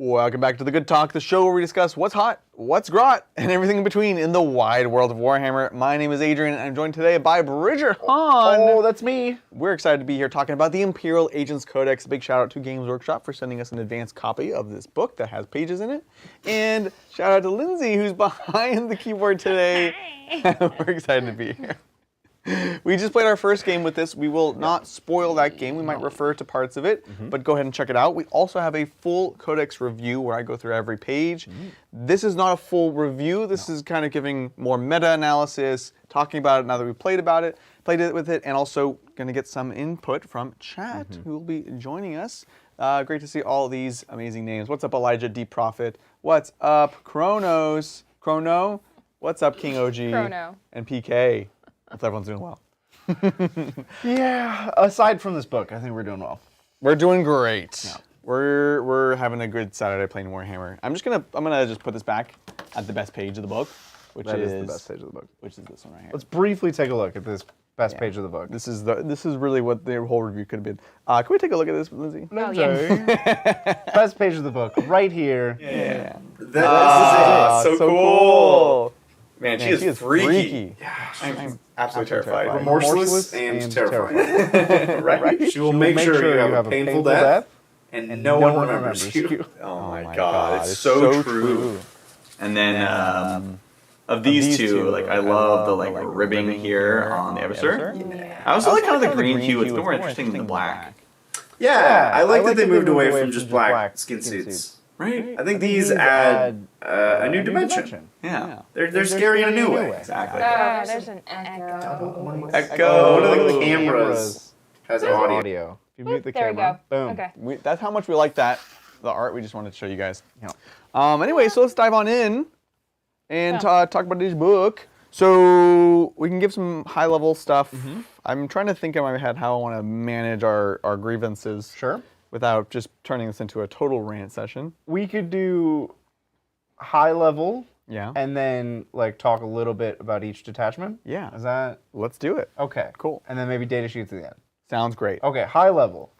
Welcome back to The Good Talk, the show where we discuss what's hot, what's grot, and everything in between in the wide world of Warhammer. My name is Adrian, and I'm joined today by Bridger Hahn. Oh, that's me. We're excited to be here talking about the Imperial Agents Codex. Big shout out to Games Workshop for sending us an advanced copy of this book that has pages in it. And shout out to Lindsay, who's behind the keyboard today. We're excited to be here. We just played our first game with this. We will not spoil that game. We might refer to parts of it, but go ahead and check it out. We also have a full Codex review where I go through every page. This is not a full review. This is kind of giving more meta-analysis, talking about it now that we've played it with it, and also going to get some input from chat, who will be joining us. Great to see all these amazing names. What's up, Elijah D. Prophet? What's up, Chrono? What's up, King OG? Chrono. And PK. Hope everyone's doing well. Yeah, aside from this book, I think we're doing well. We're doing great. Yeah. We're having a good Saturday playing Warhammer. I'm gonna just put this back at the best page of the book, which is the best page of the book. Which is this one right here. Let's briefly take a look at this best page of the book. This is really what the whole review could have been. Can we take a look at this, Lindsay? Oh, yeah. Best page of the book, right here. Yeah. That's so cool. Man, Man, she is freaky. Yeah, I'm absolutely terrified. Remorseless and terrifying. terrifying. Right? She will make sure you have a painful death, and no one remembers you. Oh my god, it's so true. And then of these two, like I love the like ribbing here on the Eviscer. Yeah. I also like kind of the green hue. It's more interesting than the black. Yeah, I like that they moved away from just black skin suits. Right? I think these add a new dimension. Yeah. They're scary in a new way. Exactly. Oh, there's an echo. Echo. One of the cameras has audio. If you mute the There we camera, go. boom. Okay. That's how much we like that. The art we just wanted to show you guys. Yeah. Anyway, so let's dive on in and talk about this book. So we can give some high-level stuff. I'm trying to think in my head how I want to manage our grievances. Sure. Without just turning this into a total rant session. We could do high level. Yeah. And then like talk a little bit about each detachment. Yeah. Is that Let's do it. okay? Cool. And then maybe data sheets at the end. Sounds great. Okay, high level.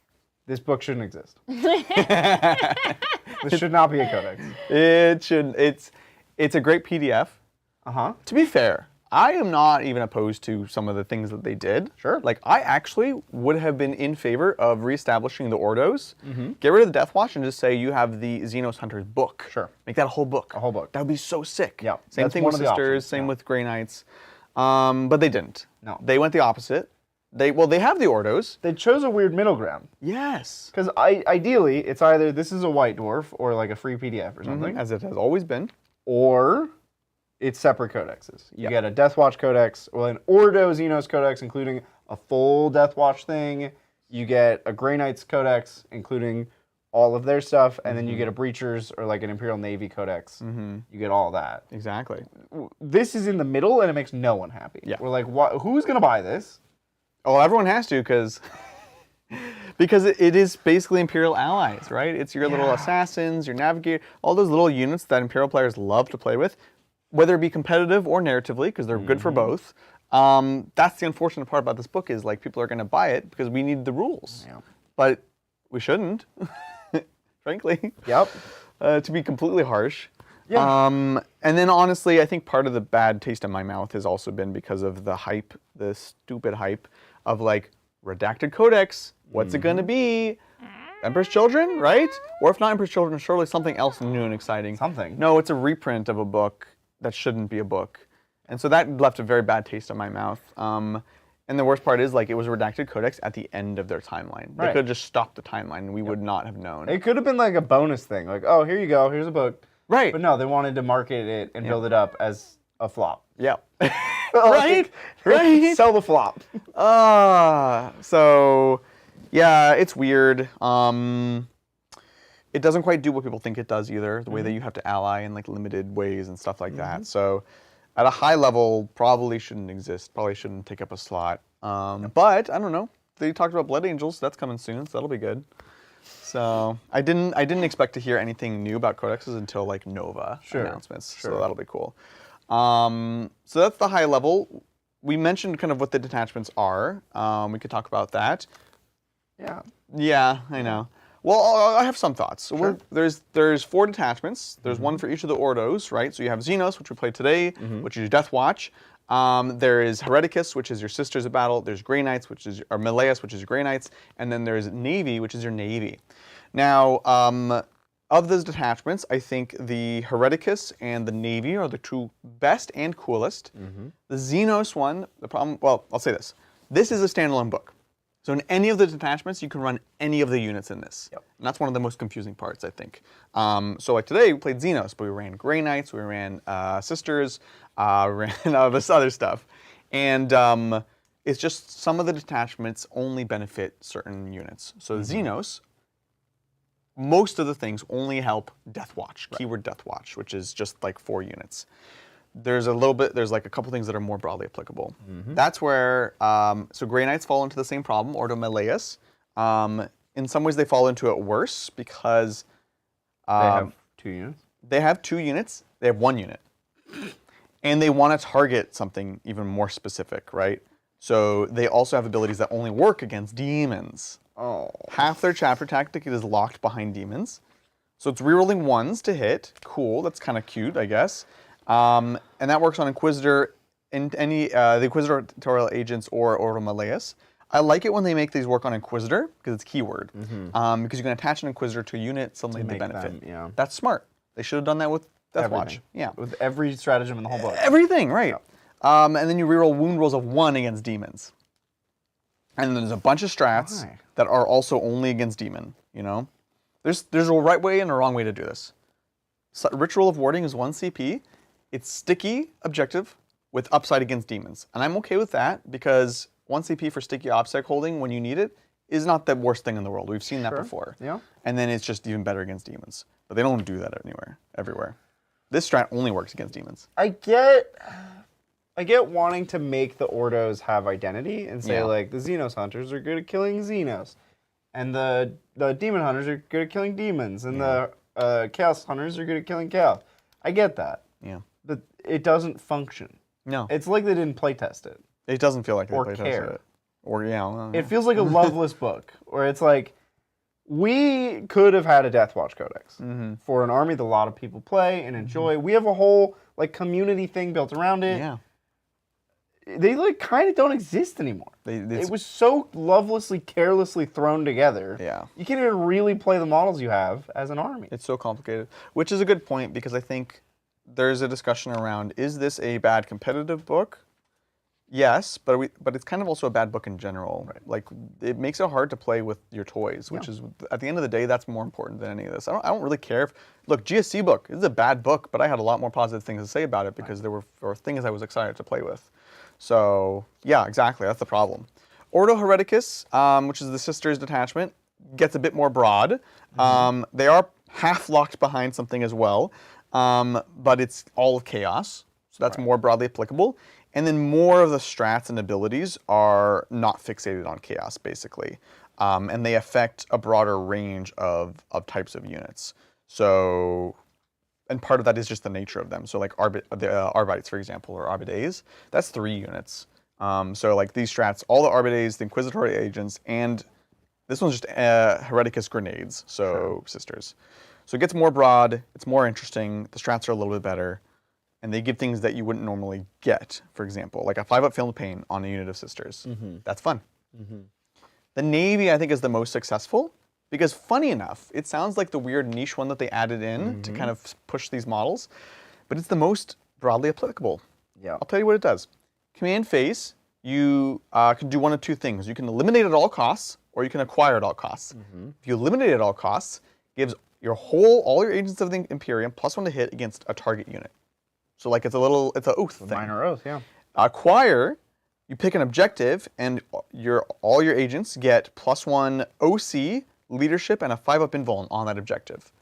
This book shouldn't exist. This should not be a codex. It should. It's a great PDF. To be fair, I am not even opposed to some of the things that they did. Sure. Like, I actually would have been in favor of reestablishing the Ordos, get rid of the Deathwatch, and just say you have the Xenos Hunters book. Sure. Make that a whole book. A whole book. That would be so sick. Yeah. Same That's thing one with of the Sisters, options, same yeah. with Grey Knights. But they didn't. No. They went the opposite. They have the Ordos. They chose a weird middle ground. Yes. Because ideally, it's either this is a white dwarf or like a free PDF or something. As it has always been. Or it's separate codexes. You get a Deathwatch codex, or an Ordo Xenos codex, including a full Deathwatch thing. You get a Grey Knights codex, including all of their stuff, and then you get a Breachers or like an Imperial Navy codex. You get all that. Exactly. This is in the middle, and it makes no one happy. Yeah. We're like, who's gonna buy this? Oh, everyone has to, because it is basically Imperial allies, right? It's your little assassins, your navigator, all those little units that Imperial players love to play with, whether it be competitive or narratively, because they're good for both. That's the unfortunate part about this book is like people are going to buy it because we need the rules, but we shouldn't, frankly. Yep. To be completely harsh. Yeah. And then honestly, I think part of the bad taste in my mouth has also been because of the hype, the stupid hype of like redacted codex. What's it gonna be? Emperor's Children, right? Or if not Emperor's Children, surely something else new and exciting. Something. No, it's a reprint of a book that shouldn't be a book. And so that left a very bad taste in my mouth. And the worst part is like it was a redacted codex at the end of their timeline. They could have just stopped the timeline and we would not have known. It could have been like a bonus thing, like, oh, here you go, here's a book. Right. But no, they wanted to market it and build it up as a flop. Yeah. Right? Right? Sell the flop. So, yeah, it's weird. It doesn't quite do what people think it does either, the way that you have to ally in like limited ways and stuff like that. So, at a high level, probably shouldn't exist, probably shouldn't take up a slot. But, I don't know, they talked about Blood Angels, that's coming soon, so that'll be good. So I didn't expect to hear anything new about codexes until like Nova announcements. So that'll be cool. So that's the high level. We mentioned kind of what the detachments are. We could talk about that. Yeah. Yeah, I know. Well, I have some thoughts. So Sure. there's 4 detachments. There's one for each of the Ordos, right? So you have Xenos, which we played today, which is your Deathwatch. There is Hereticus, which is your Sisters of Battle. There's Grey Knights, or Meleus, which is your Grey Knights. And then there's Navy, which is your Navy. Now, of those detachments, I think the Hereticus and the Navy are the 2 best and coolest. The Xenos one, well, I'll say this. This is a standalone book. So in any of the detachments, you can run any of the units in this. Yep. And that's one of the most confusing parts, I think. So like today, we played Xenos, but we ran Grey Knights, we ran Sisters, we ran all this other stuff. And it's just some of the detachments only benefit certain units. So Xenos, most of the things only help Deathwatch, keyword Deathwatch, which is just like 4 units. There's like a couple things that are more broadly applicable. That's where, so Grey Knights fall into the same problem, Ordo Meleus. In some ways they fall into it worse because They have 2 units? they have 2 units, they have 1 unit. And they want to target something even more specific, right? So they also have abilities that only work against demons. Oh. Half their chapter tactic is locked behind demons. So it's rerolling 1s to hit. Cool, that's kind of cute, I guess. And that works on Inquisitor, and any the Inquisitorial agents or Ordo Meleus. I like it when they make these work on Inquisitor because it's keyword. Because you can attach an Inquisitor to a unit, suddenly they benefit. Yeah. That's smart. They should have done that with Deathwatch. Everything. Yeah. With every stratagem in the whole book. Everything, right. And then you reroll wound rolls of 1 against demons. And then there's a bunch of strats that are also only against demon, you know? There's a right way and a wrong way to do this. So, Ritual of Warding is 1 CP. It's sticky objective with upside against demons. And I'm okay with that because 1 CP for sticky obstacle holding when you need it is not the worst thing in the world. We've seen that before. Yeah. And then it's just even better against demons. But they don't do that everywhere. This strat only works against demons. I get wanting to make the Ordos have identity and say like the Xenos hunters are good at killing Xenos, and the demon hunters are good at killing demons, and the chaos hunters are good at killing chaos. I get that. Yeah. But it doesn't function. No. It's like they didn't playtest it. It doesn't feel like they Or playtested care. it. Or well, It feels like a loveless book, where it's like, we could have had a Deathwatch Codex for an army that a lot of people play and enjoy. We have a whole like community thing built around it. Yeah. They like kind of don't exist anymore. It was so lovelessly, carelessly thrown together. Yeah. You can't even really play the models you have as an army. It's so complicated, which is a good point because I think there's a discussion around, is this a bad competitive book? Yes, but it's kind of also a bad book in general. Right. Like, it makes it hard to play with your toys, which is, at the end of the day, that's more important than any of this. I don't really care if, look, GSC book, this is a bad book, but I had a lot more positive things to say about it because there were things I was excited to play with. So, yeah, exactly, that's the problem. Ordo Hereticus, which is the Sisters detachment, gets a bit more broad. They are half locked behind something as well, but it's all of chaos, so that's more broadly applicable. And then more of the strats and abilities are not fixated on chaos, basically. And they affect a broader range of types of units. So, and part of that is just the nature of them. So like Arbites, for example, or Arbides, that's 3 units. So like these strats, all the Arbides, the Inquisitorial agents, and this one's just Hereticus grenades, so Sisters. So it gets more broad, it's more interesting, the strats are a little bit better. And they give things that you wouldn't normally get. For example, like a 5-up Film Pain on a unit of Sisters. That's fun. The Navy, I think, is the most successful because, funny enough, it sounds like the weird niche one that they added in to kind of push these models, but it's the most broadly applicable. Yeah. I'll tell you what it does. Command phase, you can do one of 2 things. You can eliminate at all costs, or you can acquire at all costs. If you eliminate at all costs, it gives all your agents of the Imperium +1 to hit against a target unit. So like it's an oath thing. Minor oath, yeah. Acquire, you pick an objective, and all your agents get +1 OC, leadership, and a 5-up invuln on that objective.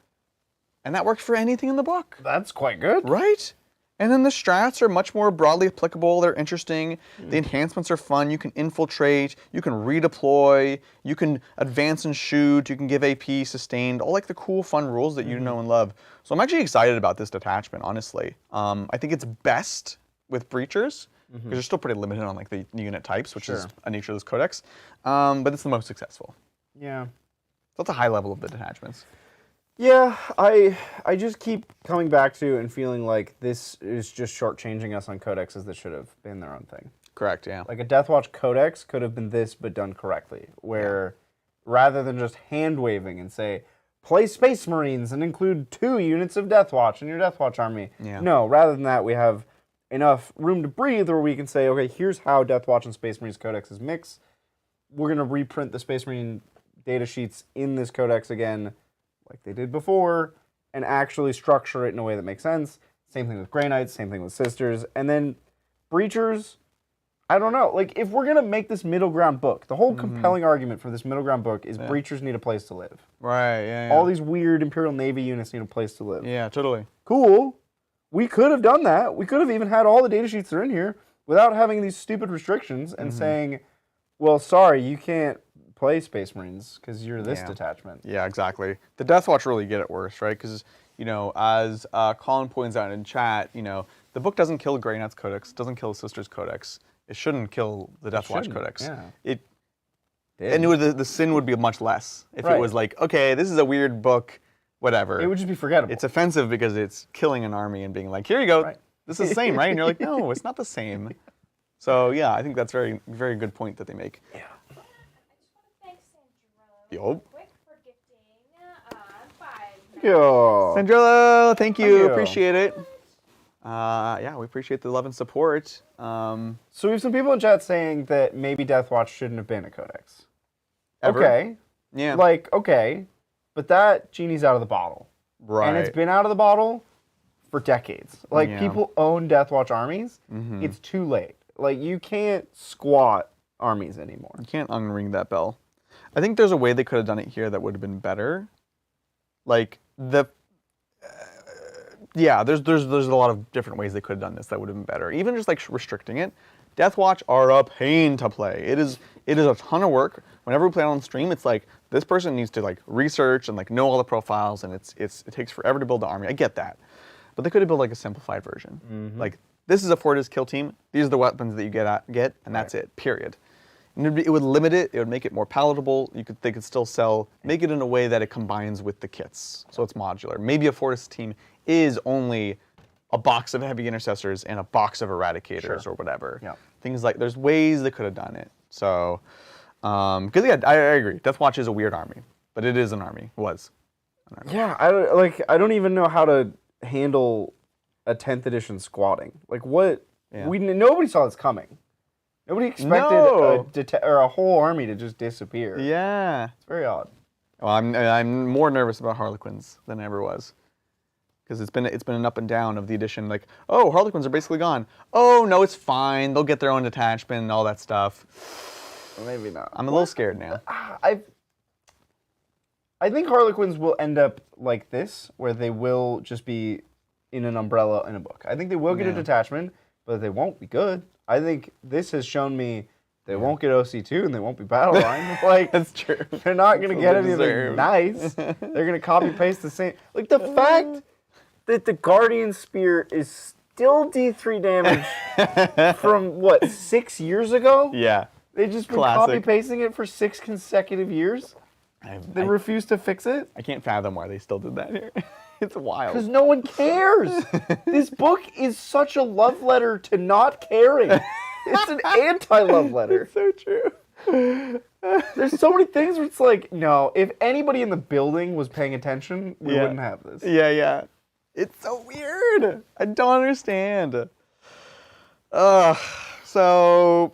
And that works for anything in the book. That's quite good. Right? And then the strats are much more broadly applicable. They're interesting. The enhancements are fun. You can infiltrate. You can redeploy. You can advance and shoot. You can give AP, sustained. All like the cool, fun rules that you know and love. So I'm actually excited about this detachment, honestly. I think it's best with breachers because they're still pretty limited on like the unit types, which is a nature of this codex. But it's the most successful. Yeah. That's a high level of the detachments. Yeah, I just keep coming back to and feeling like this is just shortchanging us on codexes that should have been their own thing. Correct, yeah. Like a Deathwatch codex could have been this, but done correctly, where rather than just hand-waving and say, play Space Marines and include 2 units of Deathwatch in your Deathwatch army. Yeah. No, rather than that, we have enough room to breathe where we can say, okay, here's how Deathwatch and Space Marines codexes mix. We're going to reprint the Space Marine data sheets in this codex again, like they did before, and actually structure it in a way that makes sense. Same thing with Grey Knights, same thing with Sisters. And then Breachers, I don't know. Like, if we're going to make this middle ground book, the whole compelling argument for this middle ground book is Breachers need a place to live. Right, yeah. All these weird Imperial Navy units need a place to live. Yeah, totally. Cool. We could have done that. We could have even had all the data sheets that are in here without having these stupid restrictions and saying, well, sorry, you can't play Space Marines because you're this detachment. Yeah, exactly. The Deathwatch really get it worse, right? Because, you know, as Colin points out in chat, you know, the book doesn't kill Grey Knight's Codex, doesn't kill Sisters Codex. It shouldn't kill the Deathwatch Codex. Yeah. And the sin would be much less if it was like, okay, this is a weird book, whatever. It would just be forgettable. It's offensive because it's killing an army and being like, here you go, this is the same, right? And you're like, no, it's not the same. So yeah, I think that's very, very good point that they make. I Yeah. just want to thank Sandra Yup. quick for gifting 5. Yo. Sandrilla, thank you. Thank you. Appreciate it. Yeah, we appreciate the love and support. So we have some people in chat saying that maybe Deathwatch shouldn't have been a codex. Ever? Okay. Yeah. Like, okay. But that genie's out of the bottle. Right. And it's been out of the bottle for decades. Like, people own Deathwatch armies. It's too late. Like, you can't squat armies anymore. You can't unring that bell. I think there's a way they could have done it here that would have been better. Like, yeah, there's a lot of different ways they could have done this that would have been better. Even just like restricting it. Deathwatch are a pain to play. It is a ton of work. Whenever we play it on stream, it's like this person needs to like research and like know all the profiles, and it takes forever to build the army. I get that, but they could have built like a simplified version. Like, this is a 4-disc kill team. These are the weapons that you get, and that's it. Period. And it would limit it. It would make it more palatable. They could still sell. Make it in a way that it combines with the kits, so it's modular. Maybe a 4-disc team is only a box of heavy intercessors and a box of eradicators or whatever. Yeah. Things like, there's ways they could have done it. So, because yeah, I agree. Deathwatch is a weird army, but it is an army. Was an army. Yeah, I don't even know how to handle a 10th edition squatting. Like, what? Yeah. Nobody saw this coming. Nobody expected a whole army to just disappear. Yeah. It's very odd. Well, I'm more nervous about Harlequins than I ever was. Because it's been an up and down of the edition. Like, oh, Harlequins are basically gone. Oh, no, it's fine. They'll get their own detachment and all that stuff. Maybe not. I'm a little scared now. I think Harlequins will end up like this, where they will just be in an umbrella in a book. I think they will get a detachment, but they won't be good. I think this has shown me they won't get OC2 and they won't be battle line. Like, That's true. They're not going to get anything deserved. nice. They're going to copy paste the same. Like, the fact that the Guardian Spear is still D3 damage from, what, 6 years ago? Yeah. They just been Classic. copy pasting it for 6 consecutive years? They refuse to fix it? I can't fathom why they still did that here. It's wild. Because no one cares. This book is such a love letter to not caring. It's an anti-love letter. It's so true. There's so many things where it's like, no, if anybody in the building was paying attention, we wouldn't have this. Yeah. It's so weird. I don't understand. So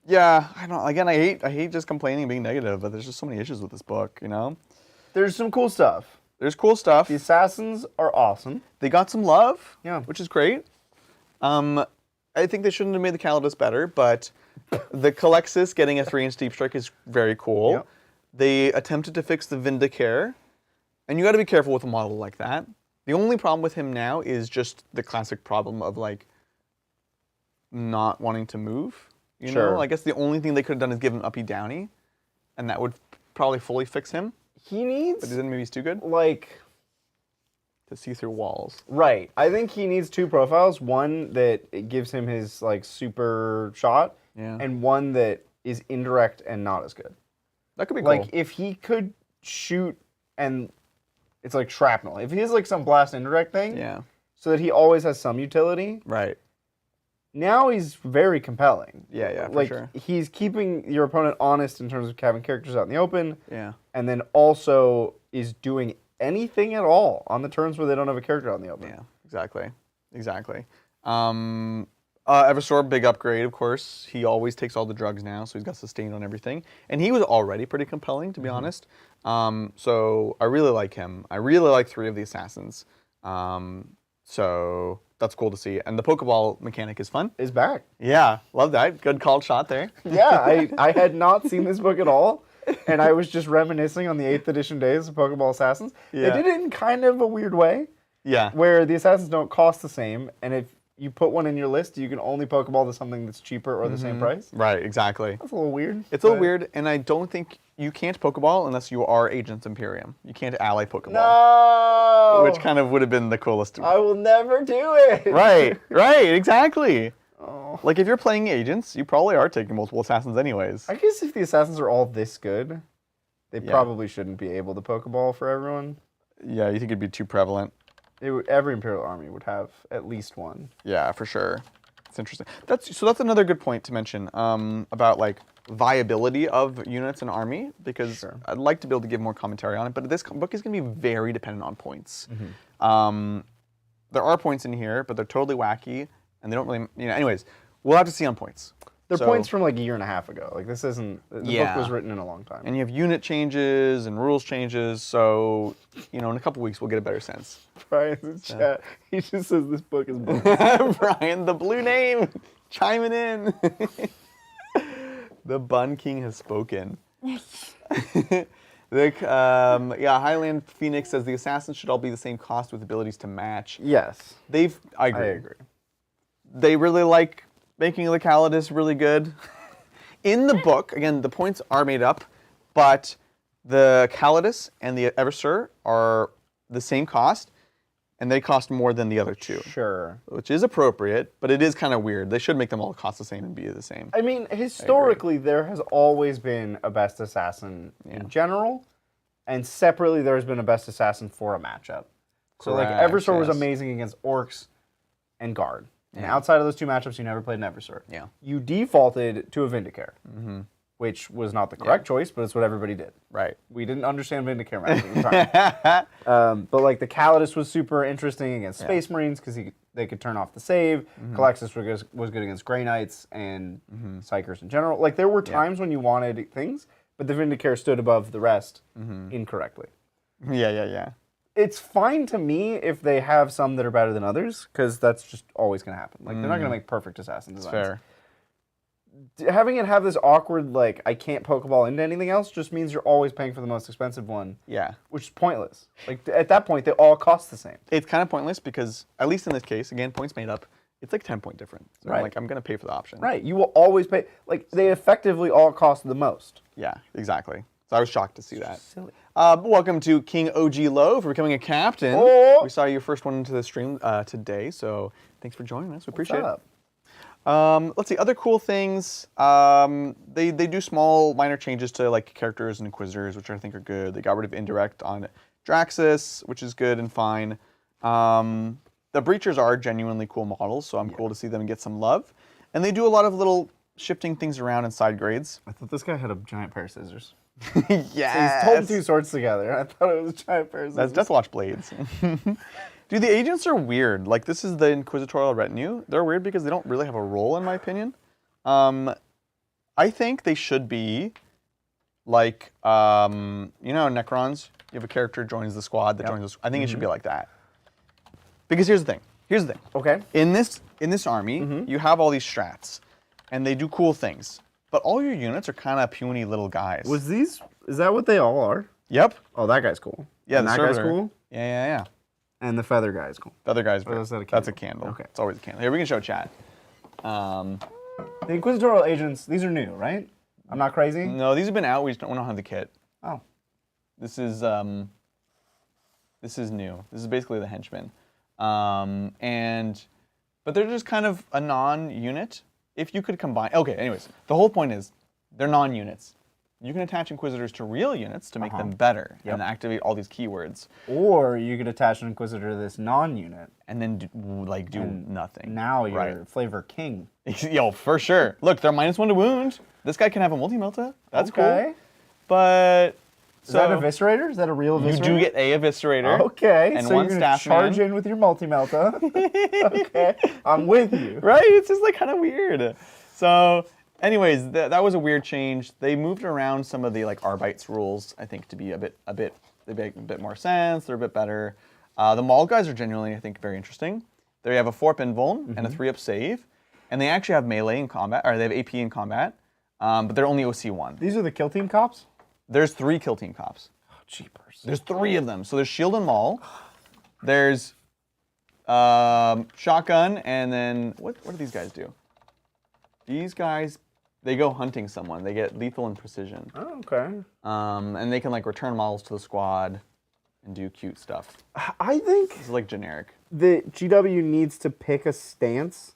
yeah, I hate just complaining and being negative, but there's just so many issues with this book, you know? There's some cool stuff. There's cool stuff. The assassins are awesome. They got some love, Yeah. which is great. I think they shouldn't have made the Calidus better, but the Calexis getting a 3-inch deep strike is very cool. Yep. They attempted to fix the Vindicare, and you got to be careful with a model like that. The only problem with him now is just the classic problem of like not wanting to move. You know, I guess the only thing they could have done is give him uppy downy, and that would probably fully fix him. He needs, But then maybe he's too good like, to see through walls. right. I think he needs 2 profiles. One that gives him his like super shot, and one that is indirect and not as good. That could be cool. Like, if he could shoot and it's like shrapnel. If he has like some blast indirect thing, Yeah. so that he always has some utility. Right. Now he's very compelling. Yeah, for like, sure. He's keeping your opponent honest in terms of having characters out in the open. Yeah. And then also is doing anything at all on the turns where they don't have a character out in the open. Yeah, exactly. Eversor, big upgrade, of course. He always takes all the drugs now, so he's got sustain on everything. And he was already pretty compelling, to be honest. So I really like him. I really like 3 of the assassins. So that's cool to see. And the Pokeball mechanic is fun. Is back. Yeah, love that. Good called shot there. Yeah, I had not seen this book at all. And I was just reminiscing on the 8th edition days of Pokeball Assassins. Yeah. They did it in kind of a weird way. Yeah. Where the assassins don't cost the same. And if you put one in your list, you can only Pokeball to something that's cheaper or the same price. Right, exactly. That's a little weird. It's a little weird, and I don't think you can't Pokeball unless you are Agents Imperium. You can't ally Pokeball. No! Which kind of would have been the coolest. I will never do it! Right, exactly. Oh. Like, if you're playing Agents, you probably are taking multiple assassins anyways. I guess if the assassins are all this good, they probably shouldn't be able to Pokeball for everyone. Yeah, you think it'd be too prevalent? Every Imperial army would have at least one. Yeah, for sure. It's interesting. That's another good point to mention about like viability of units in army, because I'd like to be able to give more commentary on it, but this book is going to be very dependent on points. There are points in here, but they're totally wacky, and they don't really, anyways, we'll have to see on points. They're points from like a year and a half ago. Like this isn't, the book was written in a long time. And you have unit changes and rules changes, so, in a couple weeks we'll get a better sense. Brian's in chat. He just says this book is book. Brian, the blue name, chiming in. The Bun King has spoken. Highland Phoenix says the assassins should all be the same cost with abilities to match. Yes. I agree. They really like making the Calidus really good. In the book, again, the points are made up, but the Calidus and the Eversur are the same cost, and they cost more than the other 2. Sure. Which is appropriate, but it is kind of weird. They should make them all cost the same and be the same. I mean, historically, there has always been a best assassin in general, and separately, there's been a best assassin for a matchup. So, like, Eversur was amazing against Orcs and Guard. And outside of those 2 matchups, you never played an Eversur. Yeah. You defaulted to a Vindicare, which was not the correct choice, but it's what everybody did. Right. We didn't understand Vindicare matches at the time. But like the Calidus was super interesting against Space Marines because they could turn off the save. Calexis was good against Grey Knights and Psychers in general. Like there were times when you wanted things, but the Vindicare stood above the rest incorrectly. Yeah. It's fine to me if they have some that are better than others, because that's just always going to happen. Like they're not going to make perfect assassin designs. Fair. Having it have this awkward, like, I can't Pokeball into anything else just means you're always paying for the most expensive one. Yeah. Which is pointless. Like, at that point, they all cost the same. It's kind of pointless because, at least in this case, again, points made up, it's like 10-point difference. So I'm going to pay for the option. Right. You will always pay. Like, they effectively all cost the most. Yeah, exactly. So I was shocked to see that. Silly. Welcome to King OG Low for becoming a captain. Oh. We saw your first one into the stream today, so thanks for joining us. We appreciate What's it. up? Let's see, other cool things. They do small, minor changes to like characters and Inquisitors, which I think are good. They got rid of Indirect on Draxus, which is good and fine. The Breachers are genuinely cool models, so I'm cool to see them get some love. And they do a lot of little shifting things around in side grades. I thought this guy had a giant pair of scissors. Yes. He's holding 2 swords together. I thought it was a giant pair of scissors. That's Deathwatch blades. Dude, the agents are weird. Like, this is the Inquisitorial Retinue. They're weird because they don't really have a role, in my opinion. I think they should be like, Necrons. You have a character joins the squad that joins the squad. I think it should be like that. Because here's the thing. Okay. In this army, you have all these strats, and they do cool things. But all your units are kind of puny little guys. Is that what they all are? Yep. Oh, that guy's cool. Yeah, and the that servitor. guy's cool? Yeah. And the feather guy is cool. The other guy's Or is that a that's a candle? candle. Okay. It's always a candle. Here, we can show chat. The Inquisitorial agents, these are new, right? I'm not crazy? No, these have been out. We just don't have the kit. Oh. This is new. This is basically the Henchmen. But they're just kind of a non-unit. If you could combine... Okay, anyways. The whole point is they're non-units. you can attach Inquisitors to real units to make them better and activate all these keywords. Or you could attach an Inquisitor to this non-unit. And then do nothing. Now you're flavor king. Yo, for sure. Look, they're -1 to wound. This guy can have a multi-melta. That's okay. cool. But is that an Eviscerator? Is that a real Eviscerator? You do get a Eviscerator. Okay, and so one you're gonna charge in with your multi-melta. Okay, I'm with you. Right? It's just like kind of weird. So, anyways, that was a weird change. They moved around some of the like Arbites rules, I think, to be a bit they make a bit more sense. They're a bit better. The Maul guys are genuinely, I think, very interesting. They have a 4-up invuln and a 3-up save, and they actually have melee in combat, or they have AP in combat, but they're only OC1. These are the kill team cops? There's 3 kill team cops. Oh, jeepers. There's 3 of them. So there's shield and maul. There's shotgun, and then what do these guys do? These guys, they go hunting someone. They get lethal and precision. Oh, okay. And they can like return models to the squad and do cute stuff. I think It's like generic. the GW needs to pick a stance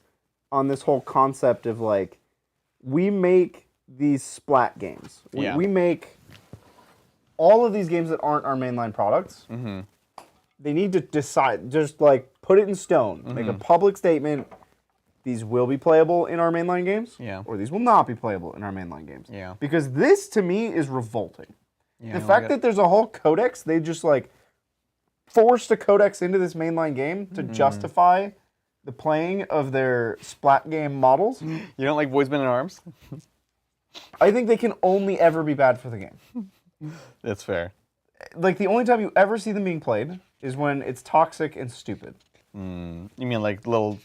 on this whole concept of like, we make these splat games. We make all of these games that aren't our mainline products. They need to decide, just like put it in stone, make a public statement. These will be playable in our mainline games, or these will not be playable in our mainline games. Because this to me is revolting. The fact that there's a whole codex, they just like forced a codex into this mainline game to justify the playing of their splat game models. You don't like Voidsmen in Arms? I think they can only ever be bad for the game. That's fair. Like, the only time you ever see them being played is when it's toxic and stupid. You mean like little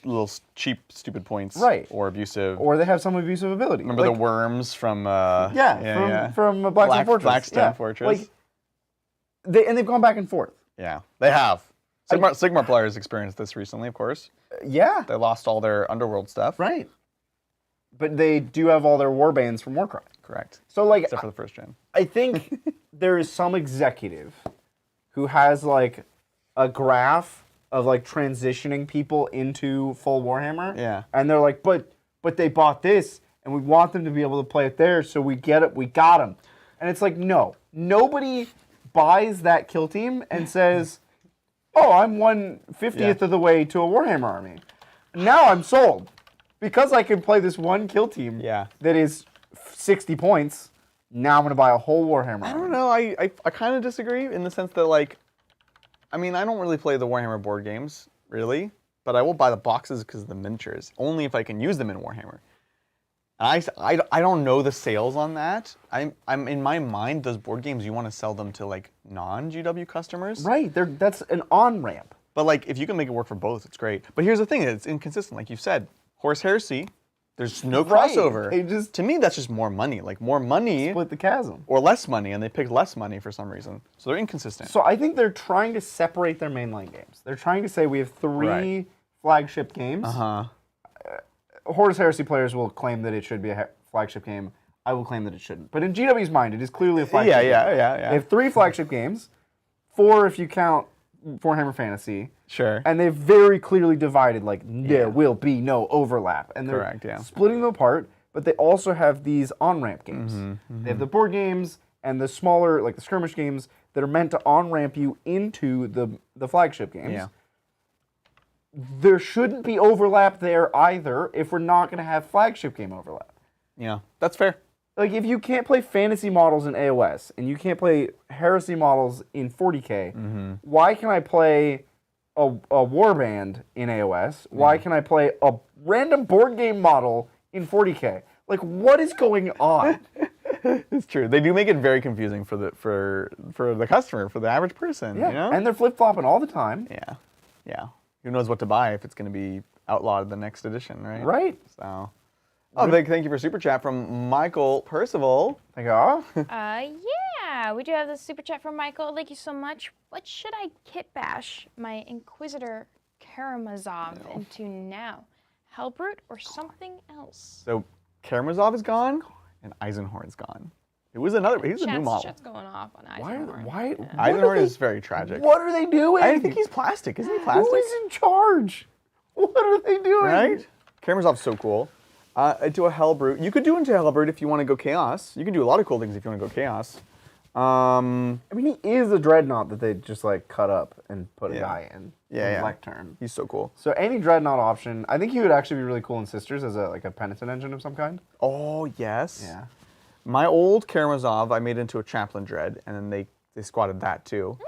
cheap, stupid points? Right. Or abusive. Or they have some abusive ability. Remember like, the worms from... from Blackstone Fortress. Blackstone Fortress. Like, they've gone back and forth. Yeah, they have. Sigmar players experienced this recently, of course. Yeah. They lost all their Underworld stuff. Right. But they do have all their warbands from Warcry. Correct. So, like... Except for the first gen. I think there is some executive who has, like, a graph of, like, transitioning people into full Warhammer. Yeah. And they're like, but they bought this, and we want them to be able to play it there, so we get it, we got them. And it's like, no. Nobody buys that kill team and says, oh, I'm 1/50th of the way to a Warhammer army. Now I'm sold. Because I can play this one kill team that is 60 points, now I'm going to buy a whole Warhammer army. I don't know. I kind of disagree in the sense that, like, I mean, I don't really play the Warhammer board games, really, but I will buy the boxes because of the miniatures, only if I can use them in Warhammer. And I don't know the sales on that. I'm in my mind, those board games, you want to sell them to, like, non-GW customers. Right. That's an on-ramp. But, like, if you can make it work for both, it's great. But here's the thing. It's inconsistent. Like you said, Horse Heresy, there's no crossover. To me, that's just more money. Like, more money. Split the chasm. Or less money, and they picked less money for some reason. So they're inconsistent. So I think they're trying to separate their mainline games. They're trying to say we have 3 flagship games. Horus Heresy players will claim that it should be a flagship game. I will claim that it shouldn't. But in GW's mind, it is clearly a flagship game. Yeah. They have 3 flagship games, 4 if you count Warhammer Fantasy. Sure. And they've very clearly divided, like, there will be no overlap. And they're splitting them apart, but they also have these on-ramp games. They have the board games and the smaller, like the skirmish games, that are meant to on-ramp you into the flagship games. Yeah. There shouldn't be overlap there either if we're not going to have flagship game overlap. Yeah, that's fair. Like, if you can't play fantasy models in AOS, and you can't play heresy models in 40k, why can I play a warband in AOS? Why can I play a random board game model in 40k? Like, what is going on? It's true. They do make it very confusing for the customer, for the average person. Yeah, you know? And they're flip-flopping all the time. Yeah. Who knows what to buy if it's going to be outlawed the next edition, right? Right. So, thank you for Super Chat from Michael Percival. Thank you. Yeah, we do have the super chat from Michael. Thank you so much. What should I kitbash my Inquisitor Karamazov into now? Hellbrute or something else? So, Karamazov is gone, and Eisenhorn is gone. He's a new model. Chat's going off on Eisenhorn. Why? Eisenhorn is very tragic. What are they doing? I think he's plastic. Isn't he plastic? Who is in charge? What are they doing? Right? Karamazov's so cool. Do a Hellbrute. You could do into Hellbrute if you want to go Chaos. You can do a lot of cool things if you want to go Chaos. I mean, he is a Dreadnought that they just like cut up and put a guy in. Yeah. Lectern. He's so cool. So any Dreadnought option, I think he would actually be really cool in Sisters as a penitent engine of some kind. Oh, yes. Yeah. My old Karamazov, I made into a Chaplain Dread, and then they squatted that too.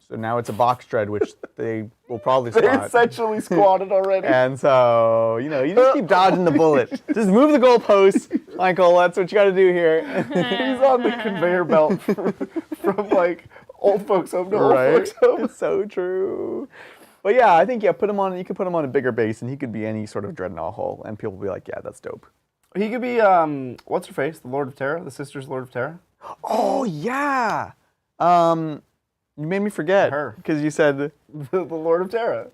So now it's a box dread, which they will probably They squat. essentially squatted already. And so, you just keep dodging the bullet. Just move the goalposts, Michael. That's what you got to do here. He's on the conveyor belt from like old folks home to old folks home. So true. But yeah, I think you could put him on a bigger base, and he could be any sort of dreadnought hull, and people will be like, yeah, that's dope. He could be what's her face, the Lord of Terra, the Sisters Lord of Terra. Oh yeah. You made me forget Her. because you said the Lord of Terra.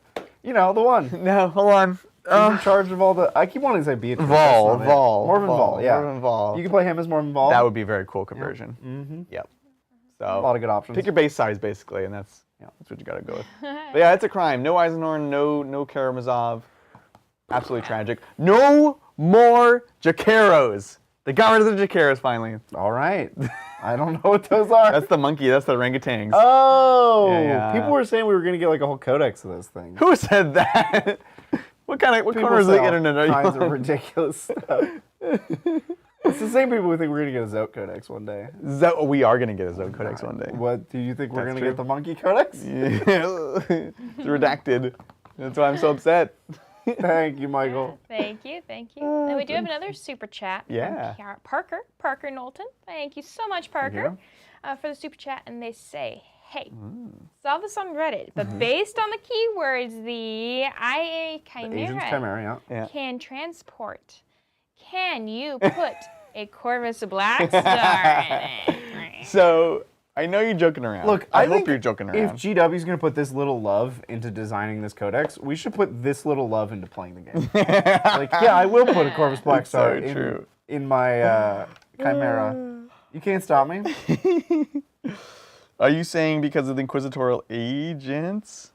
You know, the one. No, hold on. He's in charge of all the. I keep wanting to say Beatrice. Morvenn Vahl, yeah. Morvenn Vahl. You can play him as Morvenn Vahl. That would be a very cool conversion. Yep. Mm-hmm. Yep. So A lot of good options. pick your base size basically, and that's what you got to go with. But yeah, it's a crime. No Eisenhorn, no Karamazov. Absolutely tragic. No more Jacaros. They got rid of the Jacaros finally. All right. I don't know what those are. That's the monkey. That's the orangutans. Oh. Yeah. People were saying we were going to get like a whole codex of those things. Who said that? What corners of the internet are you kinds on? of ridiculous stuff. It's the same people who think we're going to get a Zote codex one day. We are going to get a Zote codex one day. What do you think we're That's going to get the monkey codex? Yeah. It's redacted. That's why I'm so upset. Thank you, Michael. Thank you. Then we do have another super chat Yeah. from Parker Knowlton. Thank you so much, Parker, for the super chat. And they say, hey, saw this on Reddit, but based on the keywords, the IA Agent's Chimera, can transport. Can you put a Corvus Black Star in it? So, I know you're joking around. Look, I think hope you're joking around. If GW's going to put this little love into designing this codex, we should put this little love into playing the game. Like, yeah, I will put a Corvus Black Star in my Chimera. You can't stop me. Are you saying because of the Inquisitorial Agents?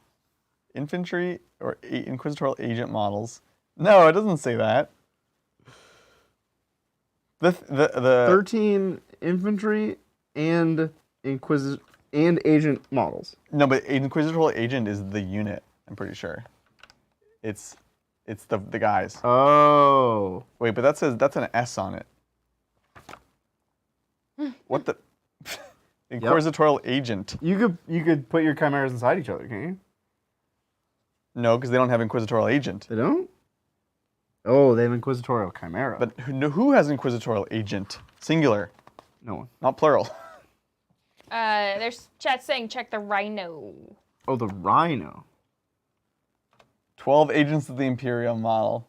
Infantry or Inquisitorial Agent models? No, it doesn't say that. The 13 infantry and agent models. No, but Inquisitorial Agent is the unit, I'm pretty sure. It's the guys. Oh. Wait, but that's an S on it. What the Inquisitorial Agent. You could put your chimeras inside each other, can't you? No, because they don't have Inquisitorial Agent. They don't? Oh, they have Inquisitorial Chimera. But who has Inquisitorial Agent? Singular. No one. Not plural. There's chat saying check the Rhino. Oh, the Rhino. 12 agents of the Imperial model.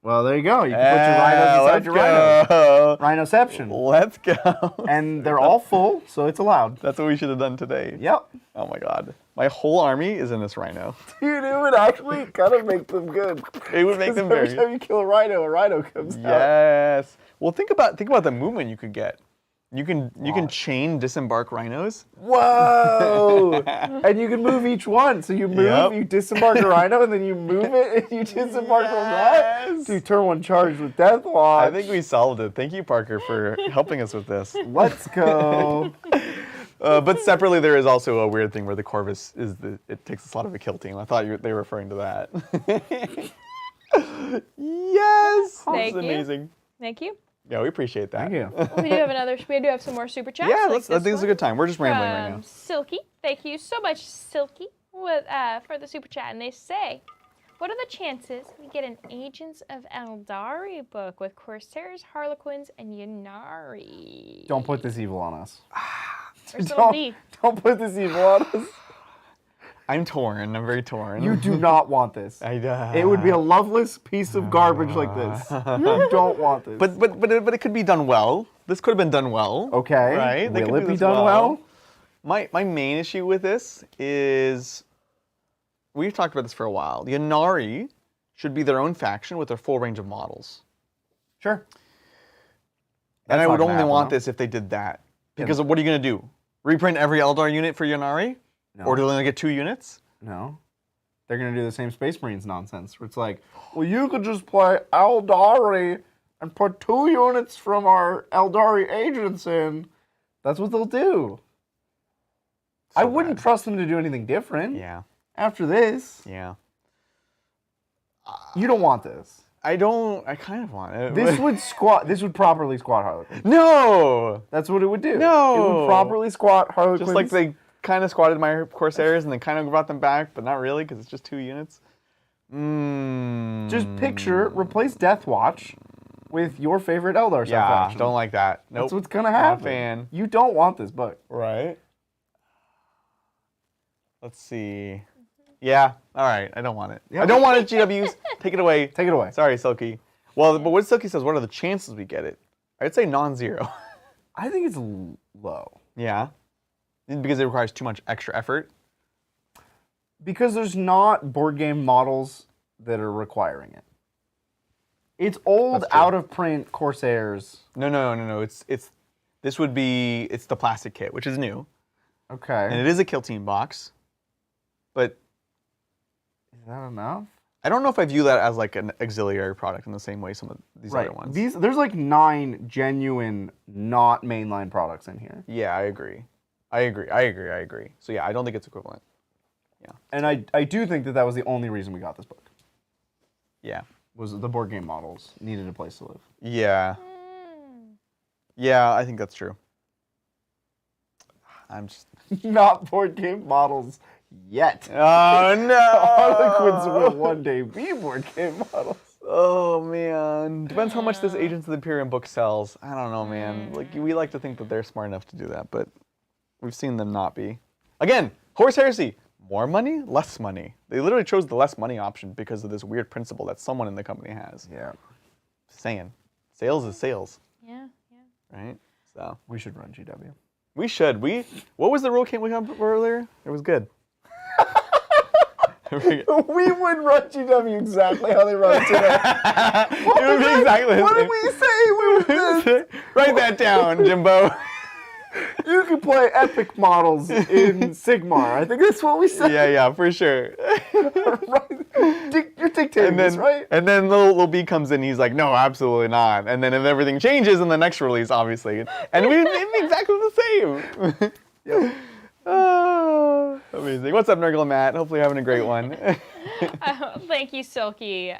Well, there you go. You can put your rhinos inside your rhinos. Rhinoception. Let's go. And they're all full, so it's allowed. That's what we should have done today. Yep. Oh my god. My whole army is in this rhino. Dude, it would actually kind of make them good. It would make them every very... time you kill a rhino comes out. Yes. Well, think about the movement you could get. You can chain disembark rhinos. Whoa! And you can move each one. So you move, you disembark a rhino, and then you move it, and you disembark from that. Dude, turn one charged with Deathwatch. I think we solved it. Thank you, Parker, for helping us with this. Let's go. But separately, there is also a weird thing where the Corvus it takes a slot of a kill team. I thought they were referring to that. Yes! Thank That's you. amazing. Thank you. Yeah, we appreciate that. Thank you. We do have some more super chats. Yeah, like I think it's a good time. We're just rambling right now. Silky, thank you so much, Silky, for the super chat. And they say, what are the chances we get an Agents of Eldari book with Corsairs, Harlequins, and Ynnari? Don't put this evil on us. Don't put this evil on us. I'm torn. I'm very torn. You do not want this. It would be a loveless piece of garbage like this. You don't want this. But it could be done well. This could have been done well. Okay. Right? Will it be done well? My main issue with this is, we've talked about this for a while. The Ynnari should be their own faction with their full range of models. Sure. And I would only want this if they did that. Because what are you going to do? Reprint every Eldar unit for Ynnari? No. Or do they only get 2 units? No. They're going to do the same Space Marines nonsense, where it's like, well, you could just play Eldari and put 2 units from our Eldari agents in, that's what they'll do. So I wouldn't bad. trust them to do anything different. Yeah. After this, Yeah. you don't want this. I kind of want it. This would properly squat Harlequins. No! That's what it would do. No! It would properly squat Harlequins. Just like they kind of squatted my Corsairs and then kind of brought them back, but not really because it's just 2 units. Just replace Deathwatch with your favorite Eldar Yeah, faction. don't like that. Nope. That's what's gonna happen. Not a fan. You don't want this book. Right. Let's see. Yeah, all right. I don't want it. Yep. I don't want it, GWs. Take it away. Take it away. Sorry, Silky. Well, but what Silky says, what are the chances we get it? I'd say non-zero. I think it's low. Yeah. Because it requires too much extra effort. Because there's not board game models that are requiring it. It's old, That's true. out of print Corsairs. No. It's the plastic kit, which is new. Okay. And it is a kill team box. But Is that enough? I don't know if I view that as like an auxiliary product in the same way some of these other ones. There's like 9 genuine, not mainline products in here. Yeah, I agree. So yeah, I don't think it's equivalent. Yeah. And I do think that was the only reason we got this book. Yeah. Was the board game models needed a place to live. Yeah. Yeah, I think that's true. I'm just... Not board game models yet. Oh, no! Harlequins will one day be board game models. Oh, man. Depends how much this Agents of the Imperium book sells. I don't know, man. Like, we like to think that they're smart enough to do that, but we've seen them not be. Again, Horse Heresy. More money, less money. They literally chose the less money option because of this weird principle that someone in the company has. Yeah. Just saying. Sales is sales. Yeah. Right? So. We should run GW. We should. What was the rule camp we had earlier? It was good. We would run GW exactly how they run it today. It would be exactly the What same. did we say? Write that down, Jimbo. You can play epic models in Sigmar. I think that's what we said. Yeah, for sure. Right. You're dictating this, right? And then little B comes in, he's like, no, absolutely not. And then if everything changes in the next release, obviously. And it'd be exactly the same. Yep. Oh, amazing. What's up, Nurgle and Matt? Hopefully you're having a great one. Thank you, Silky.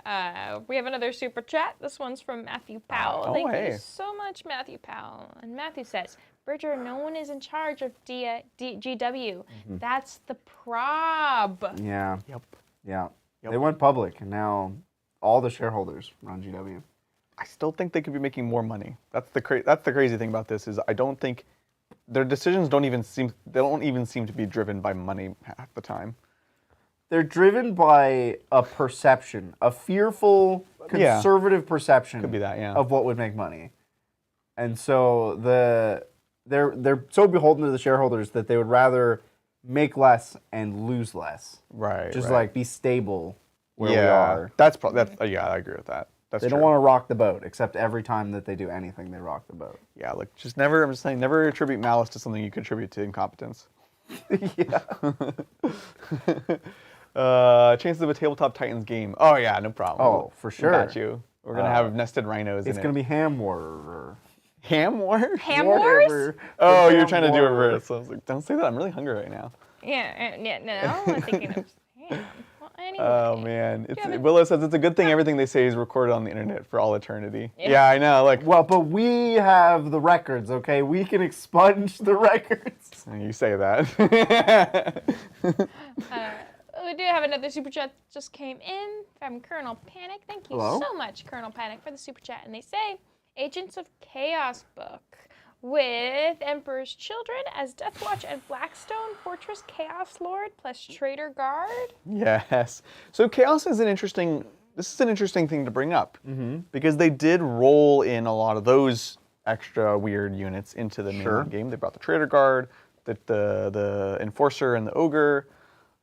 We have another super chat. This one's from Matthew Powell. Oh, Thank hey. you so much, Matthew Powell. And Matthew says, Bridger, no one is in charge of GW. Mm-hmm. That's the prob. Yeah. Yep. Yeah. Yep. They went public, and now all the shareholders run GW. I still think they could be making more money. That's the crazy thing about this is I don't think their decisions don't even seem to be driven by money half the time. They're driven by a perception, a fearful, conservative perception Could be that, yeah. of what would make money. And so they're so beholden to the shareholders that they would rather make less and lose less. Right. Just right. like be stable where we are. Yeah, I agree with that. That's They don't want to rock the boat, except every time that they do anything, they rock the boat. Yeah, like just never. I'm just saying, never attribute malice to something you contribute to incompetence. Yeah. Chances of a Tabletop Titans game. Oh yeah, no problem. Oh, for sure. Got you. We're gonna have nested rhinos in it. It's going to be Ham War. Ham War? Ham Wars? Oh, you're trying to do a reverse. I was like, don't say that. I'm really hungry right now. Yeah, no, I'm thinking of ham. Well, anyway. Oh man, Willow says it's a good thing everything they say is recorded on the internet for all eternity. Yeah, I know. Like, Well, but we have the records, okay? We can expunge the records. you say that. We do have another super chat that just came in from Colonel Panic. Thank you Hello? so much, Colonel Panic, for the super chat. And they say, Agents of Chaos book with Emperor's Children as Deathwatch and Blackstone Fortress Chaos Lord plus Traitor Guard. Yes. So Chaos is this is an interesting thing to bring up because they did roll in a lot of those extra weird units into the main game. They brought the Traitor Guard, the Enforcer, and the Ogre.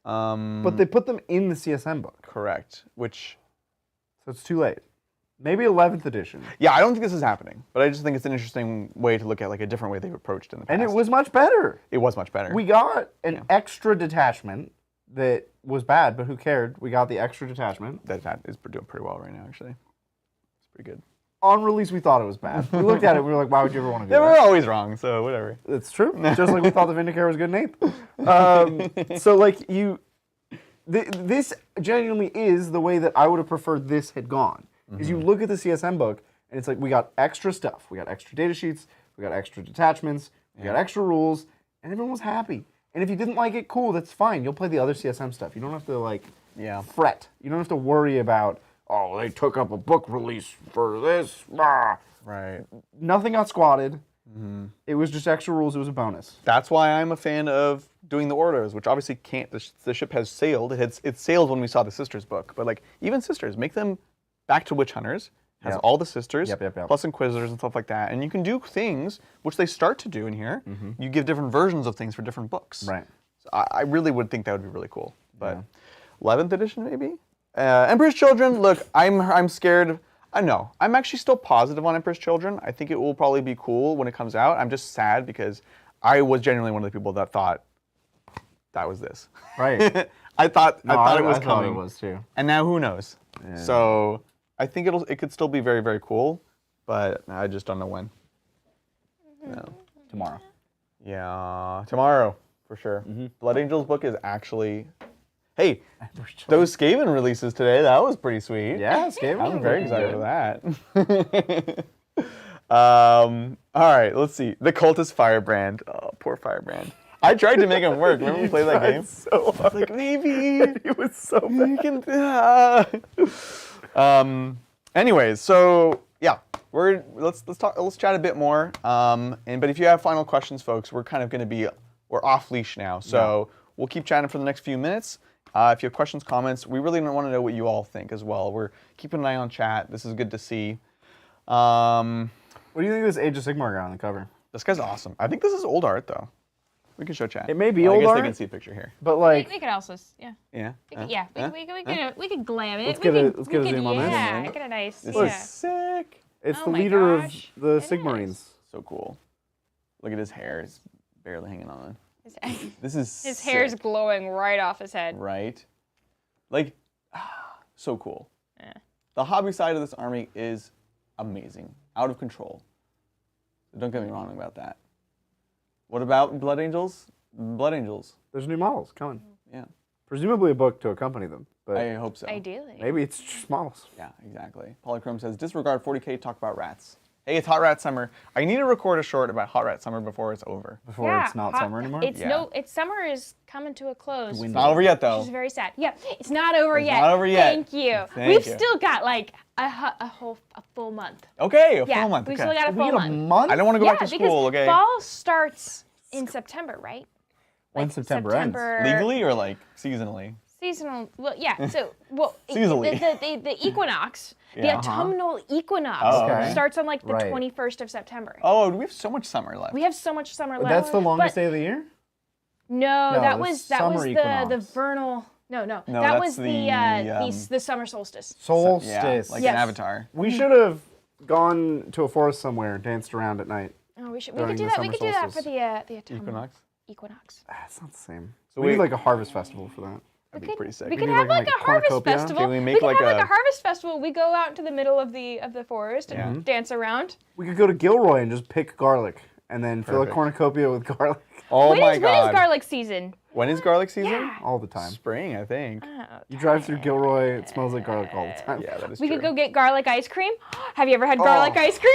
But they put them in the CSM book. Correct. Which, So it's too late. Maybe 11th edition. yeah, I don't think this is happening, but I just think it's an interesting way to look at like a different way they've approached in the past. And it was much better. It was much better. We got an extra detachment that was bad, but who cared? We got the extra detachment. That is doing pretty well right now, actually. It's pretty good. on release, we thought it was bad. We looked at it, we were like, why would you ever want to do They that? were always wrong, so whatever. It's true. Just like we thought the Vindicator was good in 8th. So like this genuinely is the way that I would have preferred this had gone. Is you look at the CSM book, and it's like we got extra stuff. We got extra data sheets, we got extra detachments, we got extra rules, and everyone was happy. And if you didn't like it, cool, that's fine. You'll play the other CSM stuff. You don't have to like fret. You don't have to worry about, oh, they took up a book release for this. Blah. Right. Nothing got squatted. It was just extra rules. It was a bonus. That's why I'm a fan of doing the Ordos, which obviously can't. The ship has sailed. It sailed when we saw the Sisters book, but like even Sisters, make them back to Witch Hunters. Has all the Sisters, plus Inquisitors and stuff like that, and you can do things which they start to do in here. You give different versions of things for different books. Right. So I really would think that would be really cool. But 11th edition maybe. Emperor's Children. Look, I'm scared. I know. I'm actually still positive on Emperor's Children. I think it will probably be cool when it comes out. I'm just sad because I was genuinely one of the people that thought that was this. Right. I thought it was I coming. thought it was too. And now who knows? Yeah. So I think it could still be very, very cool, but I just don't know when. No. Tomorrow. Yeah, tomorrow for sure. Blood Angels book is actually. Hey, those Skaven releases today, that was pretty sweet. Yeah, Skaven. I'm very excited for that. All right, let's see. The Cultist Firebrand. Oh, poor Firebrand. I tried to make him work. Remember we played that game? So hard. Like, maybe. It was so bad. Anyways, so yeah, let's chat a bit more. But if you have final questions, folks, we're off leash now. So we'll keep chatting for the next few minutes. If you have questions, comments, we really want to know what you all think as well. We're keeping an eye on chat. This is good to see. What do you think of this Age of Sigmar guy on the cover? This guy's awesome. I think this is old art though. We can show chat. It may be old art. I guess they can see a picture here. But like, we could also, Yeah. We could glam it. Let's get a zoom on this. Yeah, get a nice. This is sick. It's Oh the my leader gosh. of the It Sigmarines. So cool. Look at his hair. It's barely hanging on. His This is his hair's sick, glowing right off his head. right? Like, so cool. Yeah. The hobby side of this army is amazing. Out of control. Don't get me wrong about that. What about Blood Angels? Blood Angels. There's new models coming. Yeah. Presumably a book to accompany them. But I hope so. Ideally. maybe it's just models. Yeah, exactly. Polychrome says, disregard 40k, talk about rats. Hey, it's Hot Rat Summer. I need to record a short about Hot Rat Summer before it's over. Before it's not summer anymore? It's summer is coming to a close. It's not over yet, though. Which is very sad. Yeah, it's not over yet. not over yet. Thank you. Thank We've you. still got like a full month. Okay, a Yeah, full month. we've Okay. still got a We full get a month. month? I don't want to go back to because school, okay? fall starts in September, right? When September ends. Legally or like seasonally? Seasonal, well, yeah. So, Seasonally. the equinox, the Yeah. autumnal equinox, Oh, okay. starts on like the Right. 21st of September. Oh, we have so much summer left. We have so much summer left. That's the longest but- day of the year? No, No, that the was summer the equinox. vernal. No, No, that that's was the summer solstice. Solstice. Yeah, like Yes. an avatar. We should have gone to a forest somewhere, danced around at night. Oh, we During could do the that. We summer could do that for solstice. the autumnal Equinox? equinox. It's not the same. So we wait- need like a harvest festival for that. That'd be pretty sick. We could do have like like a a harvest cornucopia? festival. Can we make could like have a- like a harvest festival. We go out into the middle of the forest and dance around. We could go to Gilroy and just pick garlic and then fill a Perfect. cornucopia with garlic Oh When my is god. garlic season? When is garlic season? Yeah. all the time. Spring, I think. You drive through Gilroy, it smells like garlic all the time. Yeah, that is We true. could go get garlic ice cream. Have you ever had garlic ice cream?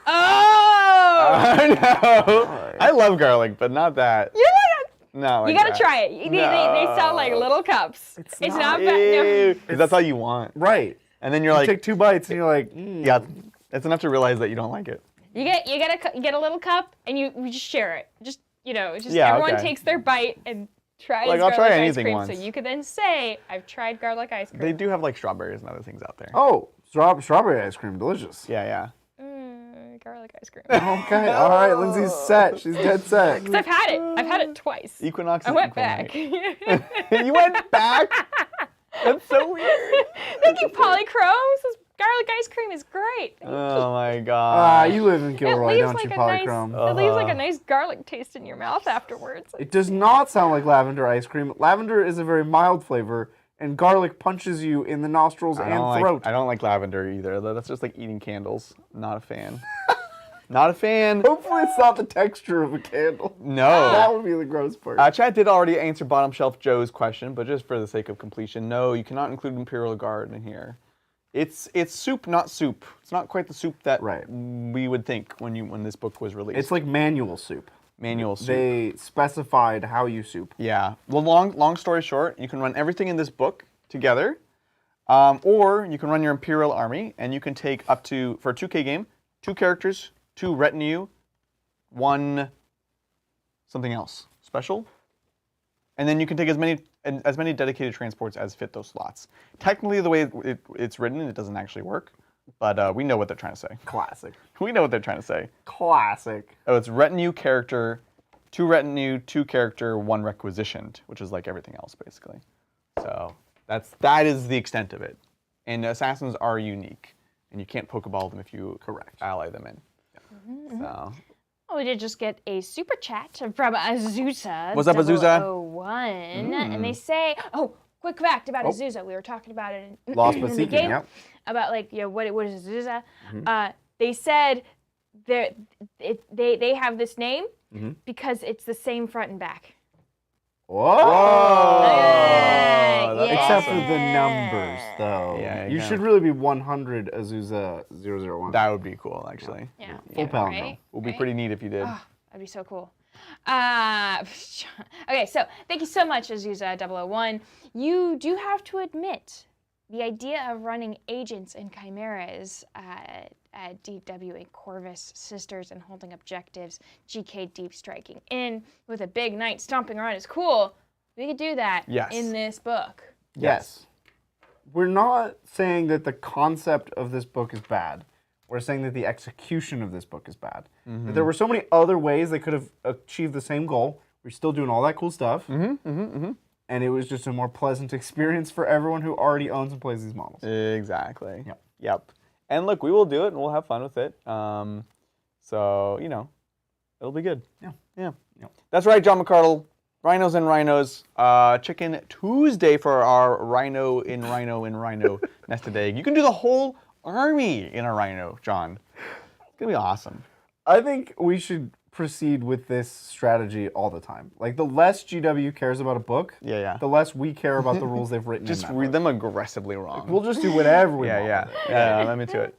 Oh! I know. I love garlic, but not that. You're like No, like you gotta that. try it. They sell like little cups. It's not bad. Ew, No. 'cause that's all you want. Right. And then you're You like, take 2 bites and you're like, yeah, it's enough to realize that you don't like it. You get a little cup and you just share it. Just Yeah, everyone okay. takes their bite and tries Like, I'll garlic try ice anything cream. once. So you could then say, I've tried garlic ice cream. They do have like strawberries and other things out there. oh, strawberry ice cream, delicious. Yeah, yeah. Garlic ice cream. Okay, all right, Lindsay's set. She's dead set. 'Cause I've had it twice. Equinox I is went equinite. back. You went back? That's so weird. Thank you, Polychrome. This garlic ice cream is great. Oh my god. You live in It Gilroy, leaves don't like you, a nice, Polychrome? it leaves like a nice garlic taste in your mouth afterwards. It does not sound like lavender ice cream. Lavender is a very mild flavor. and garlic punches you in the nostrils and throat. I don't like lavender either. That's just like eating candles. Not a fan. Not a fan. Hopefully it's not the texture of a candle. No. That would be the gross part. Chat did already answer Bottom Shelf Joe's question, but just for the sake of completion, no, you cannot include Imperial Guard in here. It's soup, not soup. It's not quite the soup that we would think when this book was released. It's like manual soup. Manual soup. They specified how you soup. Yeah. Well, long story short, you can run everything in this book together, or you can run your Imperial army, and you can take up to, for a 2K game, 2 characters, 2 retinue, 1 something else special, and then you can take as many dedicated transports as fit those slots. Technically, the way it's written, it doesn't actually work, but we know what they're trying to say. Classic. We know what they're trying to say. Classic. Oh, it's retinue character, 2 retinue, 2 character, 1 requisitioned, which is like everything else basically. So that is the extent of it. And assassins are unique, and you can't Pokeball them if you ally them in. So. Oh, we did just get a super chat from Azusa. What's up, Azusa? 001, and they say, oh, quick fact about Azusa. We were talking about it in, Lost but in the Seeking, game. yep. About like, you know, what is Azusa? They said they have this name because it's the same front and back. Whoa! Yeah. Except for the numbers, though. Yeah, you should really be 100 Azusa 001. That would be cool, actually. Yeah. Full pound, right? Would be pretty neat if you did. Oh, that'd be so cool. Okay, so thank you so much, Azusa 001. You do have to admit, the idea of running agents and chimeras at DW and Corvus Sisters and holding objectives, GK deep striking in with a big knight stomping around is cool. We could do that in this book. Yes. We're not saying that the concept of this book is bad. We're saying that the execution of this book is bad. That there were so many other ways they could have achieved the same goal. We're still doing all that cool stuff. And it was just a more pleasant experience for everyone who already owns and plays these models. Exactly. Yep. And look, we will do it, and we'll have fun with it. So, you know, it'll be good. Yeah. That's right, John McCardle. Rhinos and Rhinos. Chicken Tuesday for our Rhino in Rhino nested egg. You can do the whole army in a Rhino, John. It's going to be awesome. I think we should proceed with this strategy all the time. Like, the less GW cares about a book, the less we care about the rules they've written just in that read book. them aggressively wrong. We'll just do whatever we want. Yeah, I'm into it.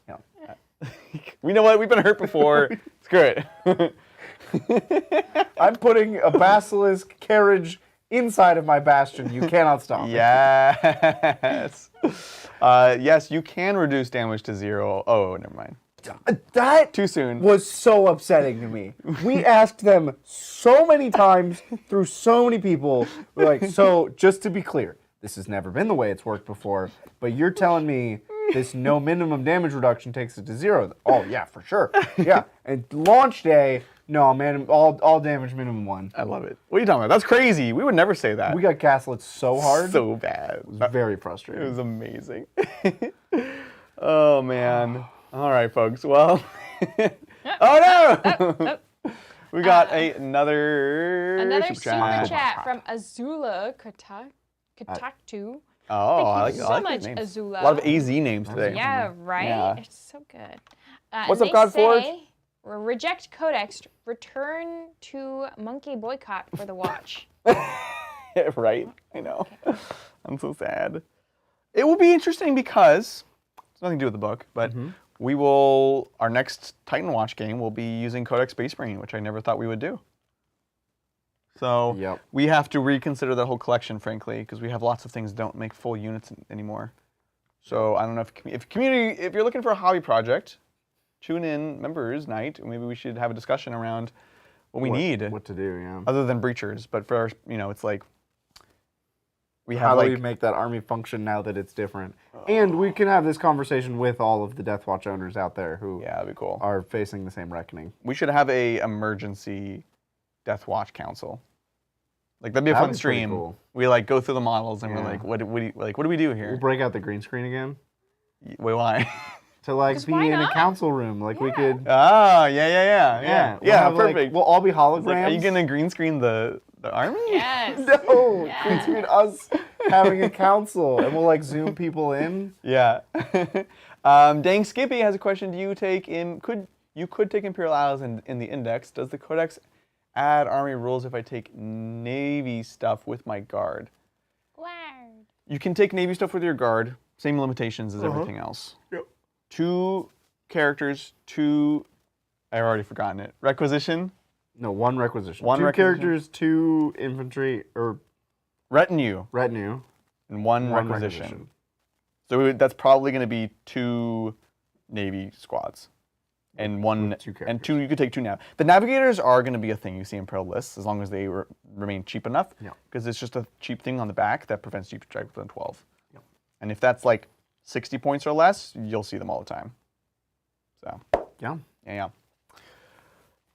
We know what? We've been hurt before. Screw it. I'm putting a basilisk carriage inside of my bastion. You cannot stop it. Yes. Yes, you can reduce damage to 0. Oh, never mind. That Too soon. was so upsetting to me. We asked them so many times through so many people. We're like, so just to be clear, this has never been the way it's worked before, but you're telling me this no minimum damage reduction takes it to 0. Oh, yeah, for sure. Yeah. And launch day, no, man, all damage minimum 1. I love it. What are you talking about? That's crazy. We would never say that. We got gaslit so hard. So bad. It was very frustrating. It was amazing. Oh, man. All right, folks. Well, oh no! We got another super chat from Azula Kataktu. Oh, I like so much, these names. Azula. A lot of AZ names today. Yeah, right? Yeah. It's so good. What's up, Godforge? Reject Codex, return to Monkey Boycott for the watch. Right? I know. I'm so sad. It will be interesting because it's nothing to do with the book, but we will, our next Titan Watch game will be using Codex Space Marine, which I never thought we would do. So we have to reconsider that whole collection, frankly, because we have lots of things that don't make full units anymore. So I don't know if you're looking for a hobby project, tune in Members Night. Maybe we should have a discussion around what we need. What to do, yeah. Other than breachers, but for our, it's like we have how do we make that army function now that it's different? And we can have this conversation with all of the Deathwatch owners out there who that'd be cool. Are facing the same reckoning. We should have a emergency Deathwatch council. Like that'd be a fun stream. Cool. We like go through the models and we're like, what do we do here? We'll break out the green screen again. Wait, why? To like be in a council room, like we could. Ah, yeah. We'll Perfect. Like, we'll all be holograms. Like, are you gonna green screen the army? Yes. No, green screen us having a council, and we'll like zoom people in. Yeah. Dang Skippy has a question. You could take Imperial Allies in the Index. Does the Codex add army rules if I take Navy stuff with my guard? Guard. You can take Navy stuff with your guard. Same limitations as everything else. Yep. 2 characters, 2... I've already forgotten it. Requisition? No, 1 requisition. 1 2 requisition. characters, 2 infantry, or Retinue. And 1 requisition. So that's probably going to be 2 Navy squads. And 1... With 2 characters. And 2, you could take 2 now. The Navigators are going to be a thing you see in Imperial lists, as long as they remain cheap enough. Yeah. Because it's just a cheap thing on the back that prevents you to strike within 12. Yep. And if that's like 60 points or less, you'll see them all the time. So... Yeah. Yeah.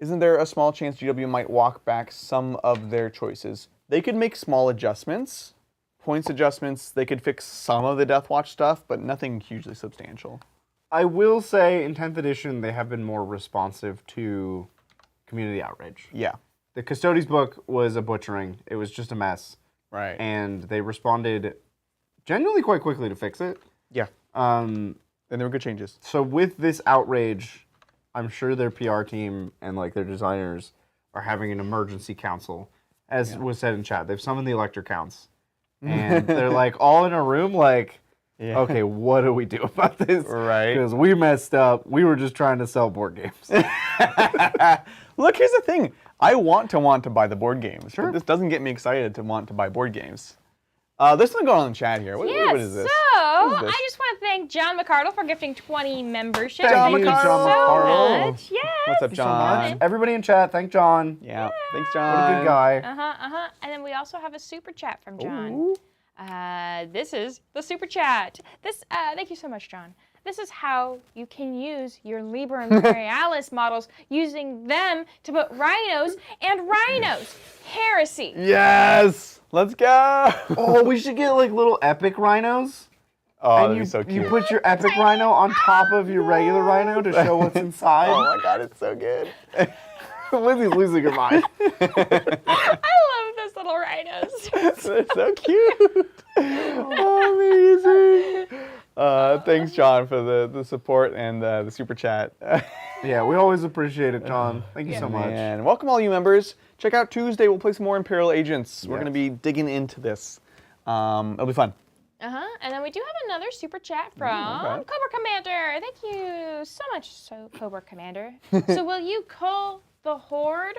Isn't there a small chance GW might walk back some of their choices? They could make small adjustments, points adjustments. They could fix some of the Deathwatch stuff, but nothing hugely substantial. I will say in 10th edition, they have been more responsive to community outrage. Yeah. The Custodes book was a butchering. It was just a mess. Right. And they responded genuinely quite quickly to fix it. Yeah. And there were good changes. So with this outrage, I'm sure their PR team and like their designers are having an emergency council. As was said in chat, they've summoned the elector counts. And they're like all in a room like, okay, what do we do about this? Right. Because we messed up. We were just trying to sell board games. Look, here's the thing. I want to buy the board games. Sure. But this doesn't get me excited to want to buy board games. There's something going on in the chat here. What is this? So, What is this? I just want to thank John McCardle for gifting 20 memberships. Thank Thank you, you so John McCardle. much. Yes. What's up, John? Everybody in chat, thank John. Yeah. Thanks, What John. a good guy. And then we also have a super chat from John. Ooh. This is the super chat. Thank you so much, John. This is how you can use your Liber Imperialis models, using them to put rhinos and rhinos. Heresy. Yes! Let's go! Oh, we should get like little epic rhinos. Oh, And that'd you, be so cute. you put your epic rhino on top of your regular rhino to show what's inside. Oh my god, it's so good. Lindsay's losing her mind. I love those little rhinos. They're so cute. Amazing. Thanks, John, for the support and the super chat. Yeah, we always appreciate it, John. Thank you so much. And welcome all you members. Check out Tuesday. We'll play some more Imperial Agents. We're going to be digging into this. It'll be fun. And then we do have another super chat from Cobra Commander. Thank you so much, Cobra Commander. So will you call the horde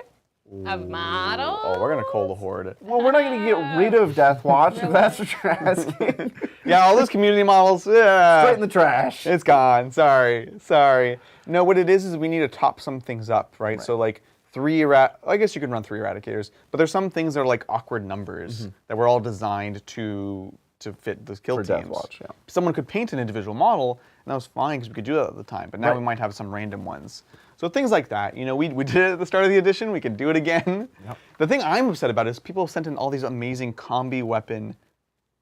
of models? Oh, we're going to call the horde. Well, we're not going to get rid of Deathwatch, if that's what you're asking. Yeah, all those community models. Yeah. Straight in the trash. It's gone. Sorry. No, what it is we need to top some things up, right? So like I guess you could run 3 Eradicators, but there's some things that are like awkward numbers that were all designed to fit those kill For teams. Deathwatch, yeah. Someone could paint an individual model, and that was fine because we could do that at the time. But now we might have some random ones. So things like that. You know, we did it at the start of the edition. We could do it again. Yep. The thing I'm upset about is people have sent in all these amazing combi weapon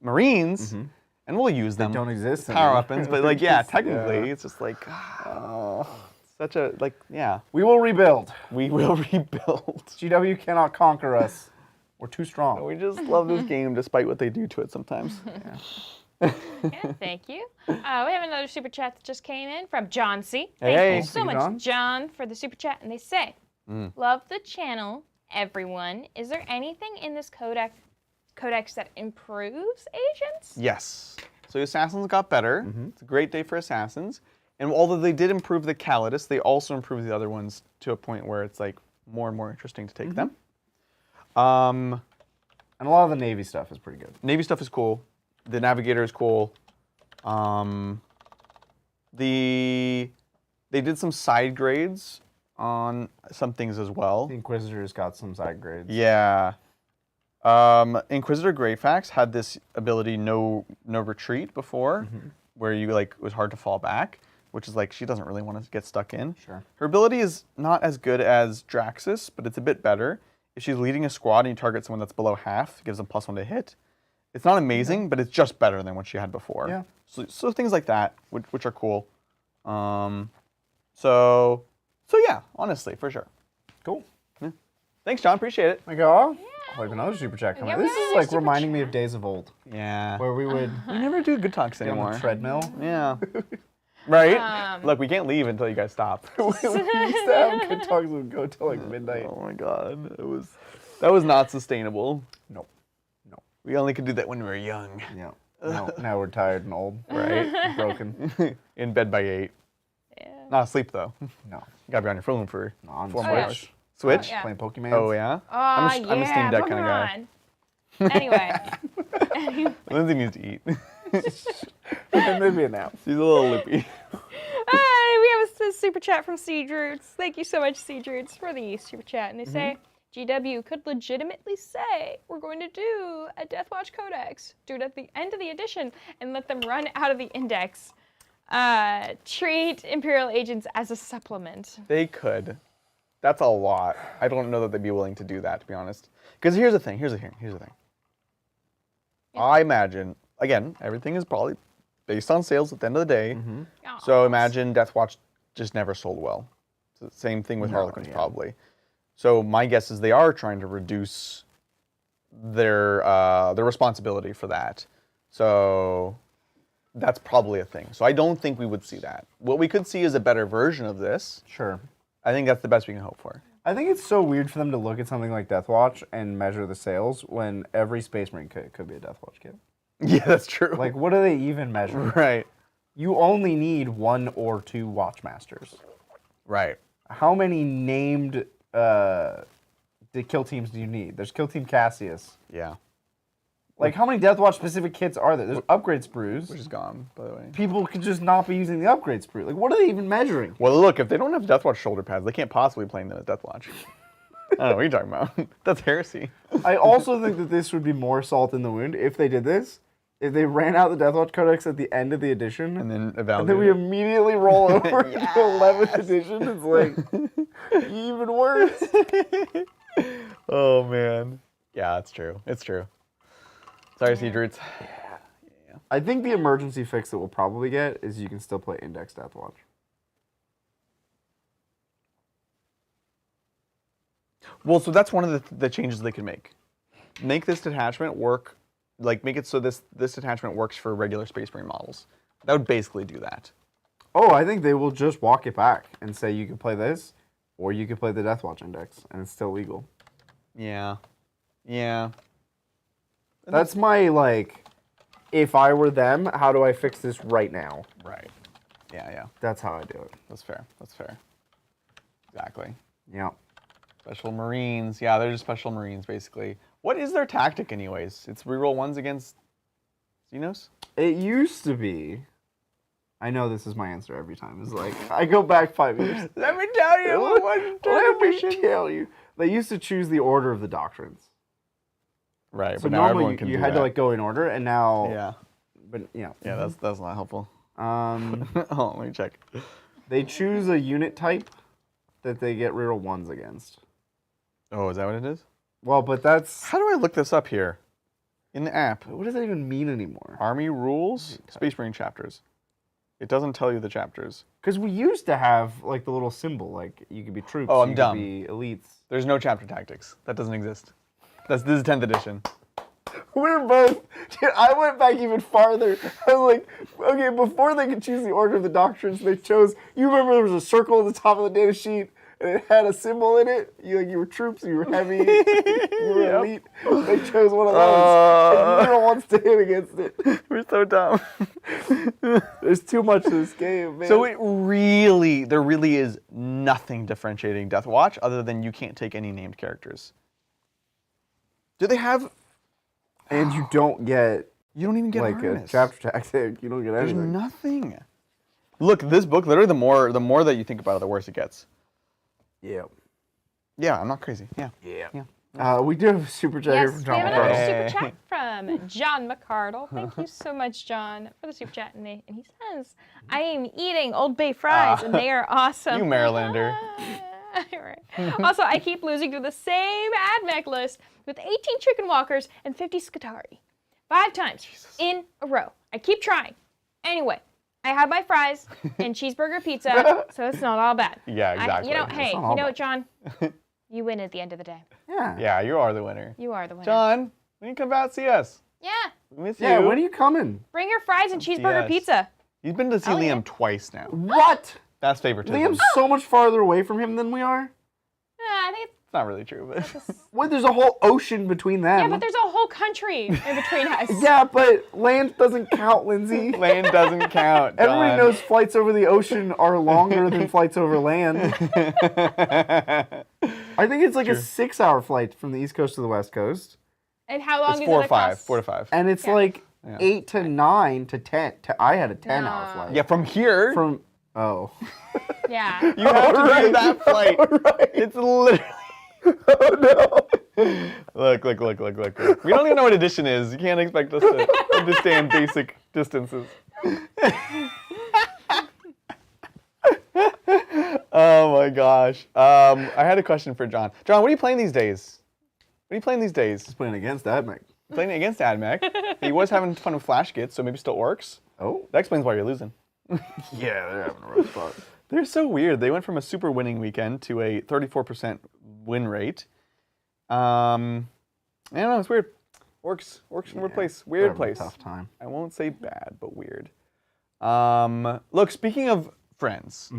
Marines, and we'll use them. They don't exist Power anymore. weapons, but like, yeah, technically, it's just like, such a, like, yeah. We will rebuild. We will rebuild. GW cannot conquer us. We're too strong. We just love this game despite what they do to it sometimes. Yeah, thank you. We have another super chat that just came in from John C. Hey, Thank you so thank you, much, John, for the super chat. And they say, love the channel, everyone. Is there anything in this codex that improves agents? Yes. So Assassins got better. It's a great day for Assassins. And although they did improve the Calidus, they also improved the other ones to a point where it's like more and more interesting to take them. And a lot of the Navy stuff is pretty good. Navy stuff is cool. The Navigator is cool. They did some side grades on some things as well. The Inquisitor's got some side grades. Yeah. Inquisitor Greyfax had this ability no retreat before, where you like it was hard to fall back, which is like she doesn't really want to get stuck in. Sure. Her ability is not as good as Draxus, but it's a bit better. If she's leading a squad and you target someone that's below half, it gives them +1 to hit. It's not amazing, but it's just better than what she had before. Yeah. So things like that, which are cool. So yeah, honestly, for sure. Cool. Thanks, John. Appreciate it. Like, oh, Oh, I have another super chat coming. Yeah, This we have is another like super reminding me chat. of days of old, Yeah. where we would We never do good talks get on anymore. the treadmill. Yeah. Right? Look, we can't leave until you guys stop. We used to have good talks that would go till like midnight. Oh my god. That was not sustainable. Nope. We only could do that when we were young. Yeah. Now we're tired and old. Right? Broken. In bed by 8. Yeah. Not asleep though. No. You gotta be on your phone for On 4 Switch. more hours. Switch? yeah. Playing Pokemon. Oh yeah? Oh, I'm a Steam Deck kind of guy. Anyway. Lindsay needs to eat. And maybe a nap. She's a little loopy. We have a super chat from Siege Roots. Thank you so much, Siege Roots, for the super chat. And they say, GW could legitimately say, we're going to do a Deathwatch Codex. Do it at the end of the edition and let them run out of the index. Treat Imperial agents as a supplement. They could. That's a lot. I don't know that they'd be willing to do that, to be honest. Because here's the thing. Yeah. I imagine, again, everything is probably based on sales at the end of the day. So imagine Deathwatch just never sold well. So same thing with Harlequins, probably. So my guess is they are trying to reduce their responsibility for that. So that's probably a thing. So I don't think we would see that. What we could see is a better version of this. Sure. I think that's the best we can hope for. I think it's so weird for them to look at something like Deathwatch and measure the sales when every Space Marine kit could be a Deathwatch kit. Yeah, that's true. Like, what do they even measure? Right. You only need 1 or 2 Watchmasters. Right. How many named kill teams do you need? There's Kill Team Cassius. Yeah. Like, how many Deathwatch specific kits are there? There's upgrade sprues. Which is gone, by the way. People could just not be using the upgrade sprue. Like, what are they even measuring? Well, look, if they don't have Deathwatch shoulder pads, they can't possibly play them as Deathwatch. I don't know what you're talking about. That's heresy. I also think that this would be more salt in the wound if they did this. If they ran out the Deathwatch Codex at the end of the edition, And then and evaluate then we it. immediately roll over to 11th edition, it's like, even worse. Oh, man. Yeah, it's true. It's true. Sorry, Siege Roots. I think the emergency fix that we'll probably get is you can still play Index Deathwatch. Well, so that's one of the changes they can make. Make this detachment work, like make it so this detachment works for regular Space Marine models. That would basically do that. Oh, I think they will just walk it back and say you can play this, or you can play the Deathwatch Index, and it's still legal. Yeah. Yeah. That's my, like, if I were them, how do I fix this right now? Right. Yeah, yeah. That's how I do it. That's fair. That's fair. Exactly. Yeah. Special Marines. Yeah, they're just Special Marines, basically. What is their tactic, anyways? It's reroll 1s against Xenos? It used to be. I know this is my answer every time. It's like, I go back 5 years. Let me tell you what was Let me tell you. They used to choose the order of the doctrines. Right, So but now everyone normally can you do had that. to like go in order, and now. Yeah. But yeah. Yeah, that's not helpful. Oh, Let me check. They choose a unit type that they get reroll 1s against. Oh, is that what it is? Well, but that's. How do I look this up here? In the app. What does that even mean anymore? Army rules, Space Marine chapters. It doesn't tell you the chapters. Because we used to have like the little symbol, like you could be troops, Oh, I'm you dumb. could be elites. There's no chapter tactics. That doesn't exist. This is 10th edition. We're both. Dude, I went back even farther. I was like, okay, before they could choose the order of the doctrines, they chose. You remember there was a circle at the top of the data sheet, and it had a symbol in it. You were troops, you were heavy, you were elite. They chose one of those, and neither wants to hit against it. We're so dumb. There's too much to this game, man. So there really is nothing differentiating Deathwatch other than you can't take any named characters. Do they have? And you don't get You don't even get like harness. a chapter tactic. You don't get There's anything. nothing. Look, this book, literally, the more that you think about it, the worse it gets. Yeah. Yeah, I'm not crazy. Yeah. Yeah. We do have a super chat here Yes, from we John have another McCardle. super chat from John McCardle. Thank you so much, John, for the super chat. And he says, I am eating Old Bay fries, and they are awesome. You Marylander. Right. Also, I keep losing to the same AdMech list with 18 chicken walkers and 50 Scutari. 5 times in a row. I keep trying. Anyway, I have my fries and cheeseburger pizza, so it's not all bad. Yeah, exactly. Hey, you know what, John? You win at the end of the day. Yeah. Yeah, you are the winner. You are the winner. John, when you come out, see us. Yeah. We miss Yeah, you. when are you coming? Bring your fries and cheeseburger Yes. pizza. He's been to see I'll eat Liam it. twice now. What? That's favoritism. Liam's so much farther away from him than we are. I think It's not really true, but Wait, there's a whole ocean between them. yeah, but there's a whole country in between us. Yeah, but land doesn't count, Lindsay. land doesn't count. Everybody John. knows flights over the ocean are longer than flights over land. I think it's like a 6-hour flight from the East Coast to the West Coast. And how long It's is 4 it or 5. cost? 4 to 5. And it's like 8 to 9 to 10. I had a 10-hour flight. Yeah, from here, From, oh. Yeah. you have to do Alright. that flight. Alright. It's literally. Oh, no. Look. We don't even know what edition is. You can't expect us to understand basic distances. Oh my gosh. I had a question for John. John, what are you playing these days? What are you playing these days? Just playing against Admech. Playing against Admech. He was having fun with Flash Gits, so maybe still works. Oh. That explains why you're losing. Yeah, they're having a rough spot. They're so weird. They went from a super winning weekend to a 34% win rate. I don't know. It's weird. Works in a weird place. They're Weird having a place. tough time. I won't say bad, but weird. Look, speaking of friends,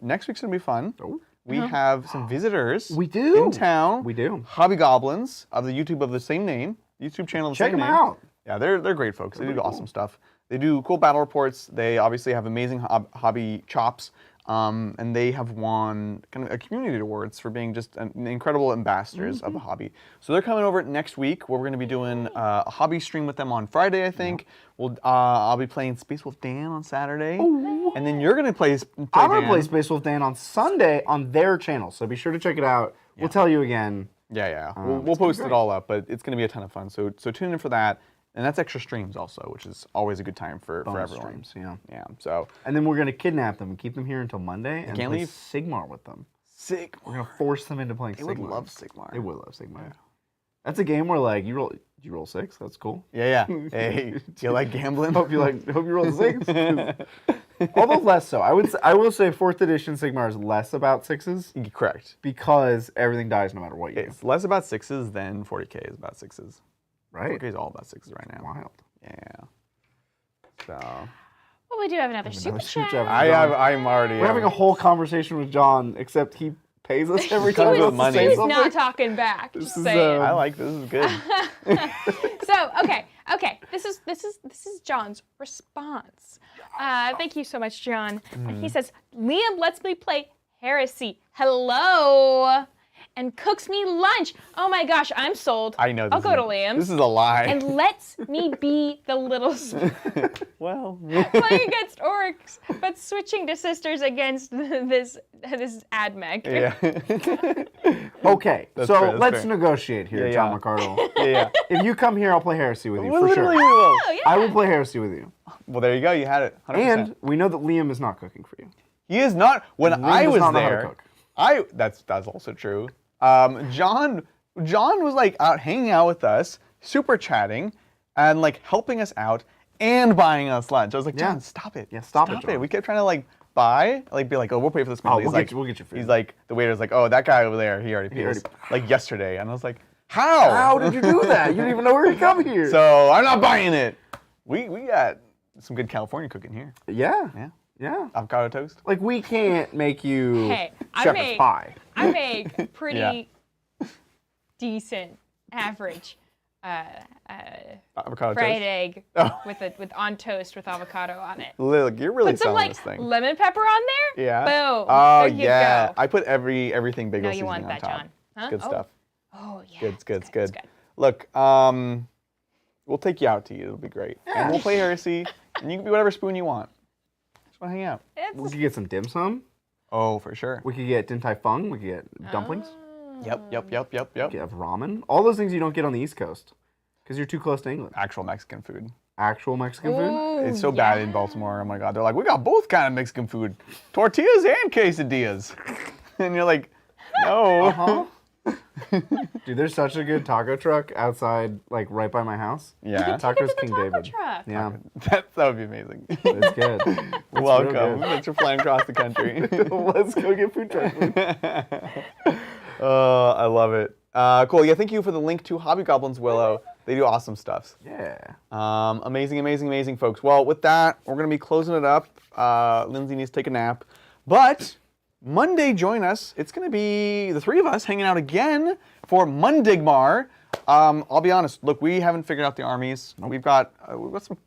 next week's gonna be fun. Oh. We have some visitors. We do. In town. We do. Hobby Goblins of the YouTube of the same name. YouTube channel of the Check same them name. out. Yeah, they're great folks. They do awesome stuff. They do cool battle reports. They obviously have amazing hobby chops. And they have won kind of a community awards for being just incredible ambassadors of the hobby. So they're coming over next week where we're going to be doing a hobby stream with them on Friday, I think. I'll be playing Space Wolf Dan on Saturday. And then you're going to play I'm going to Dan. play Space Wolf Dan on Sunday on their channel, so be sure to check it out. We'll tell you again. Yeah. We'll post it all up, but it's going to be a ton of fun. So tune in for that. And that's extra streams also, which is always a good time for Bonus everyone. streams, yeah. So And then we're going to kidnap them and keep them here until Monday and can't play leave. Sigmar with them. sick. We're going to force them into playing They Sigmar. would love Sigmar. They would love Sigmar. That's a game where like you roll 6. That's cool. Yeah. Hey, do you like gambling? Hope you roll 6. Although less so. I will say 4th edition Sigmar is less about 6s Correct. because everything dies no matter what you do. It's less about 6s than 40k is about 6s. Right? 40k is all about 6s right now. Wild. Yeah. So Well, we do have another super super chat. chat. I'm already. We're having a whole conversation with John, except he pays us every Comes time with we money. say He's something. not talking back. Just is, saying. I like this. This is good. So okay. This is John's response. Thank you so much, John. He says, Liam lets me play Heresy. Hello. And cooks me lunch. Oh my gosh, I'm sold. I know. This I'll go to is- Liam's. This is a lie. And lets me be the little well, playing against orcs, but switching to sisters against this Admech. yeah. Okay, That's so fair, that's let's fair. negotiate here, Yeah, John yeah. McCardle. yeah. If you come here, I'll play Heresy with you, Well, for sure. literally we will. Oh, yeah. I will play Heresy with you. Well, there you go. You had it. 100%. And we know that Liam is not cooking for you. he is not. When Liam I does was not know how to there, cook. that's also true. John was like out hanging out with us, super chatting, and like helping us out and buying us lunch. I was like, John, Yeah. stop it. Yeah, stop it, John. We kept trying to like buy, like be like, oh, we'll pay for this meal. Oh, He's we'll like, get you food. He's like, the waiter's like, oh, that guy over there, he already paid already- like yesterday, and I was like, how? How did you do that? You didn't even know where to come here. So I'm not buying it. We got some good California cooking here. Yeah. Avocado toast. Like, we can't make you Hey, I shepherd's make- pie. I make pretty Yeah. decent, average Avocado fried toast. egg Oh. with on toast with avocado on it. Look, you're really Put some selling like this thing. lemon pepper on there. Yeah. Boom. Oh there you yeah. go. I put everything bagel No, you seasoning want on that, top. John. Huh? It's good Oh. stuff. Oh yeah. Good, it's it's good. It's Look, we'll take you out to eat. It'll be great. And we'll play Heresy, and you can be whatever spoon you want. Just want to hang out. We could get some dim sum. Oh, for sure. We could get Din Tai Fung. We could get dumplings. Yep. We could have ramen. All those things you don't get on the East Coast because you're too close to England. Actual Mexican food. Actual Mexican food. Ooh, It's so bad in Baltimore. Oh my God. They're like, we got both kind of Mexican food, tortillas and quesadillas. And you're like, no. Uh-huh. Dude, there's such a good taco truck outside, like right by my house. Yeah. Tacos the King taco David. truck. Yeah, That would be amazing. it's good. It's Welcome. real good. Thanks for flying across the country. Let's go get food truck food. I love it. Cool. Yeah, thank you for the link to Hobby Goblins, Willow. They do awesome stuff. Yeah. Amazing, amazing, amazing, folks. Well, with that, we're going to be closing it up. Lindsay needs to take a nap. But Monday, join us. It's going to be the three of us hanging out again for Mundigmar. I'll be honest. Look, we haven't figured out the armies. Nope. We've got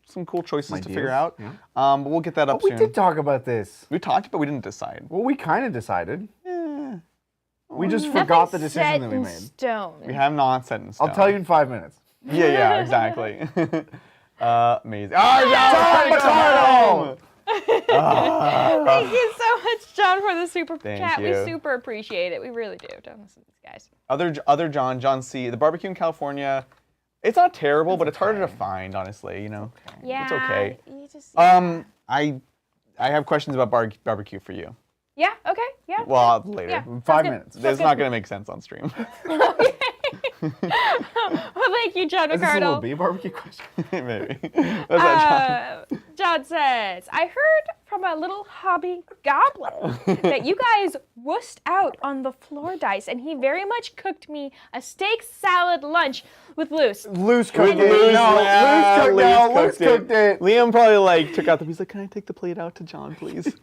some cool choices to figure out. Yeah. But we'll get that up soon. We did talk about this. We talked, but we didn't decide. Well, we kind of decided. We just forgot the decision that we made. Stone. We have not set in stone. I'll tell you in 5 minutes. Yeah, exactly. Amazing. Oh, Thank you so much, John, for the super chat. you. We super appreciate it. We really do. Don't listen to these guys. Other John C. The barbecue in California, it's not terrible, but it's harder to find, honestly. Yeah. It's okay. You just, I have questions about barbecue for you. Yeah. Okay. Yeah. Well, later. Yeah. 5 minutes. It's not going to make sense on stream. Okay. Well, thank you, John Is this a Ricardo. little bee barbecue question? Maybe. What's that, John? John says, I heard from a little hobby goblin that you guys wussed out on the floor dice, and he very much cooked me a steak salad lunch with loose. Loose cooked it. Loose Loose cooked it. Liam probably he's like, can I take the plate out to John, please?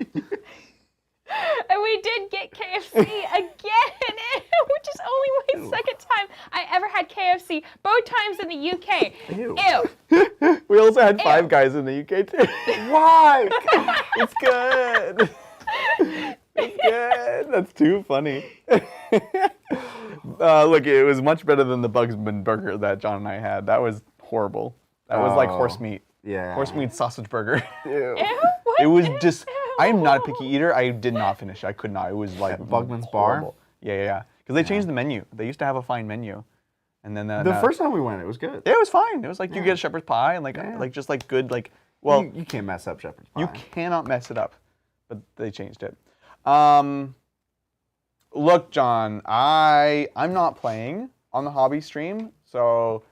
And we did get KFC again, which is only my second time I ever had KFC, both times in the UK. Ew. We also had Five Guys in the UK too. Why? It's good. It's good. That's too funny. Look, it was much better than the Bugsman burger that John and I had. That was horrible. That was like horse meat. Yeah. Horse meat sausage burger. Ew. What? It was just. I am not a picky eater. I did not finish it. I could not. It was like Bugman's horrible. Bar? Yeah. Because they changed the menu. They used to have a fine menu, and then The first time we went, it was good. Yeah, it was fine. It was like you get a shepherd's pie and just like good Well, you can't mess up shepherd's pie. you cannot mess it up, but they changed it. Look, John, I'm not playing on the hobby stream, so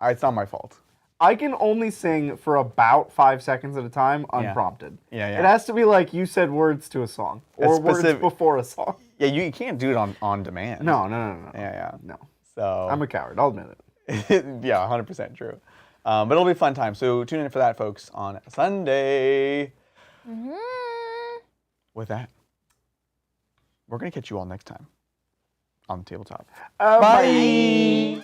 it's not my fault. I can only sing for about 5 seconds at a time, unprompted. Yeah. It has to be like you said words to a song, or words before a song. Yeah, you can't do it on demand. No. Yeah. No. So I'm a coward, I'll admit it. yeah, 100% true. But it'll be a fun time. So tune in for that, folks, on Sunday. With that, we're going to catch you all next time on the tabletop. Bye.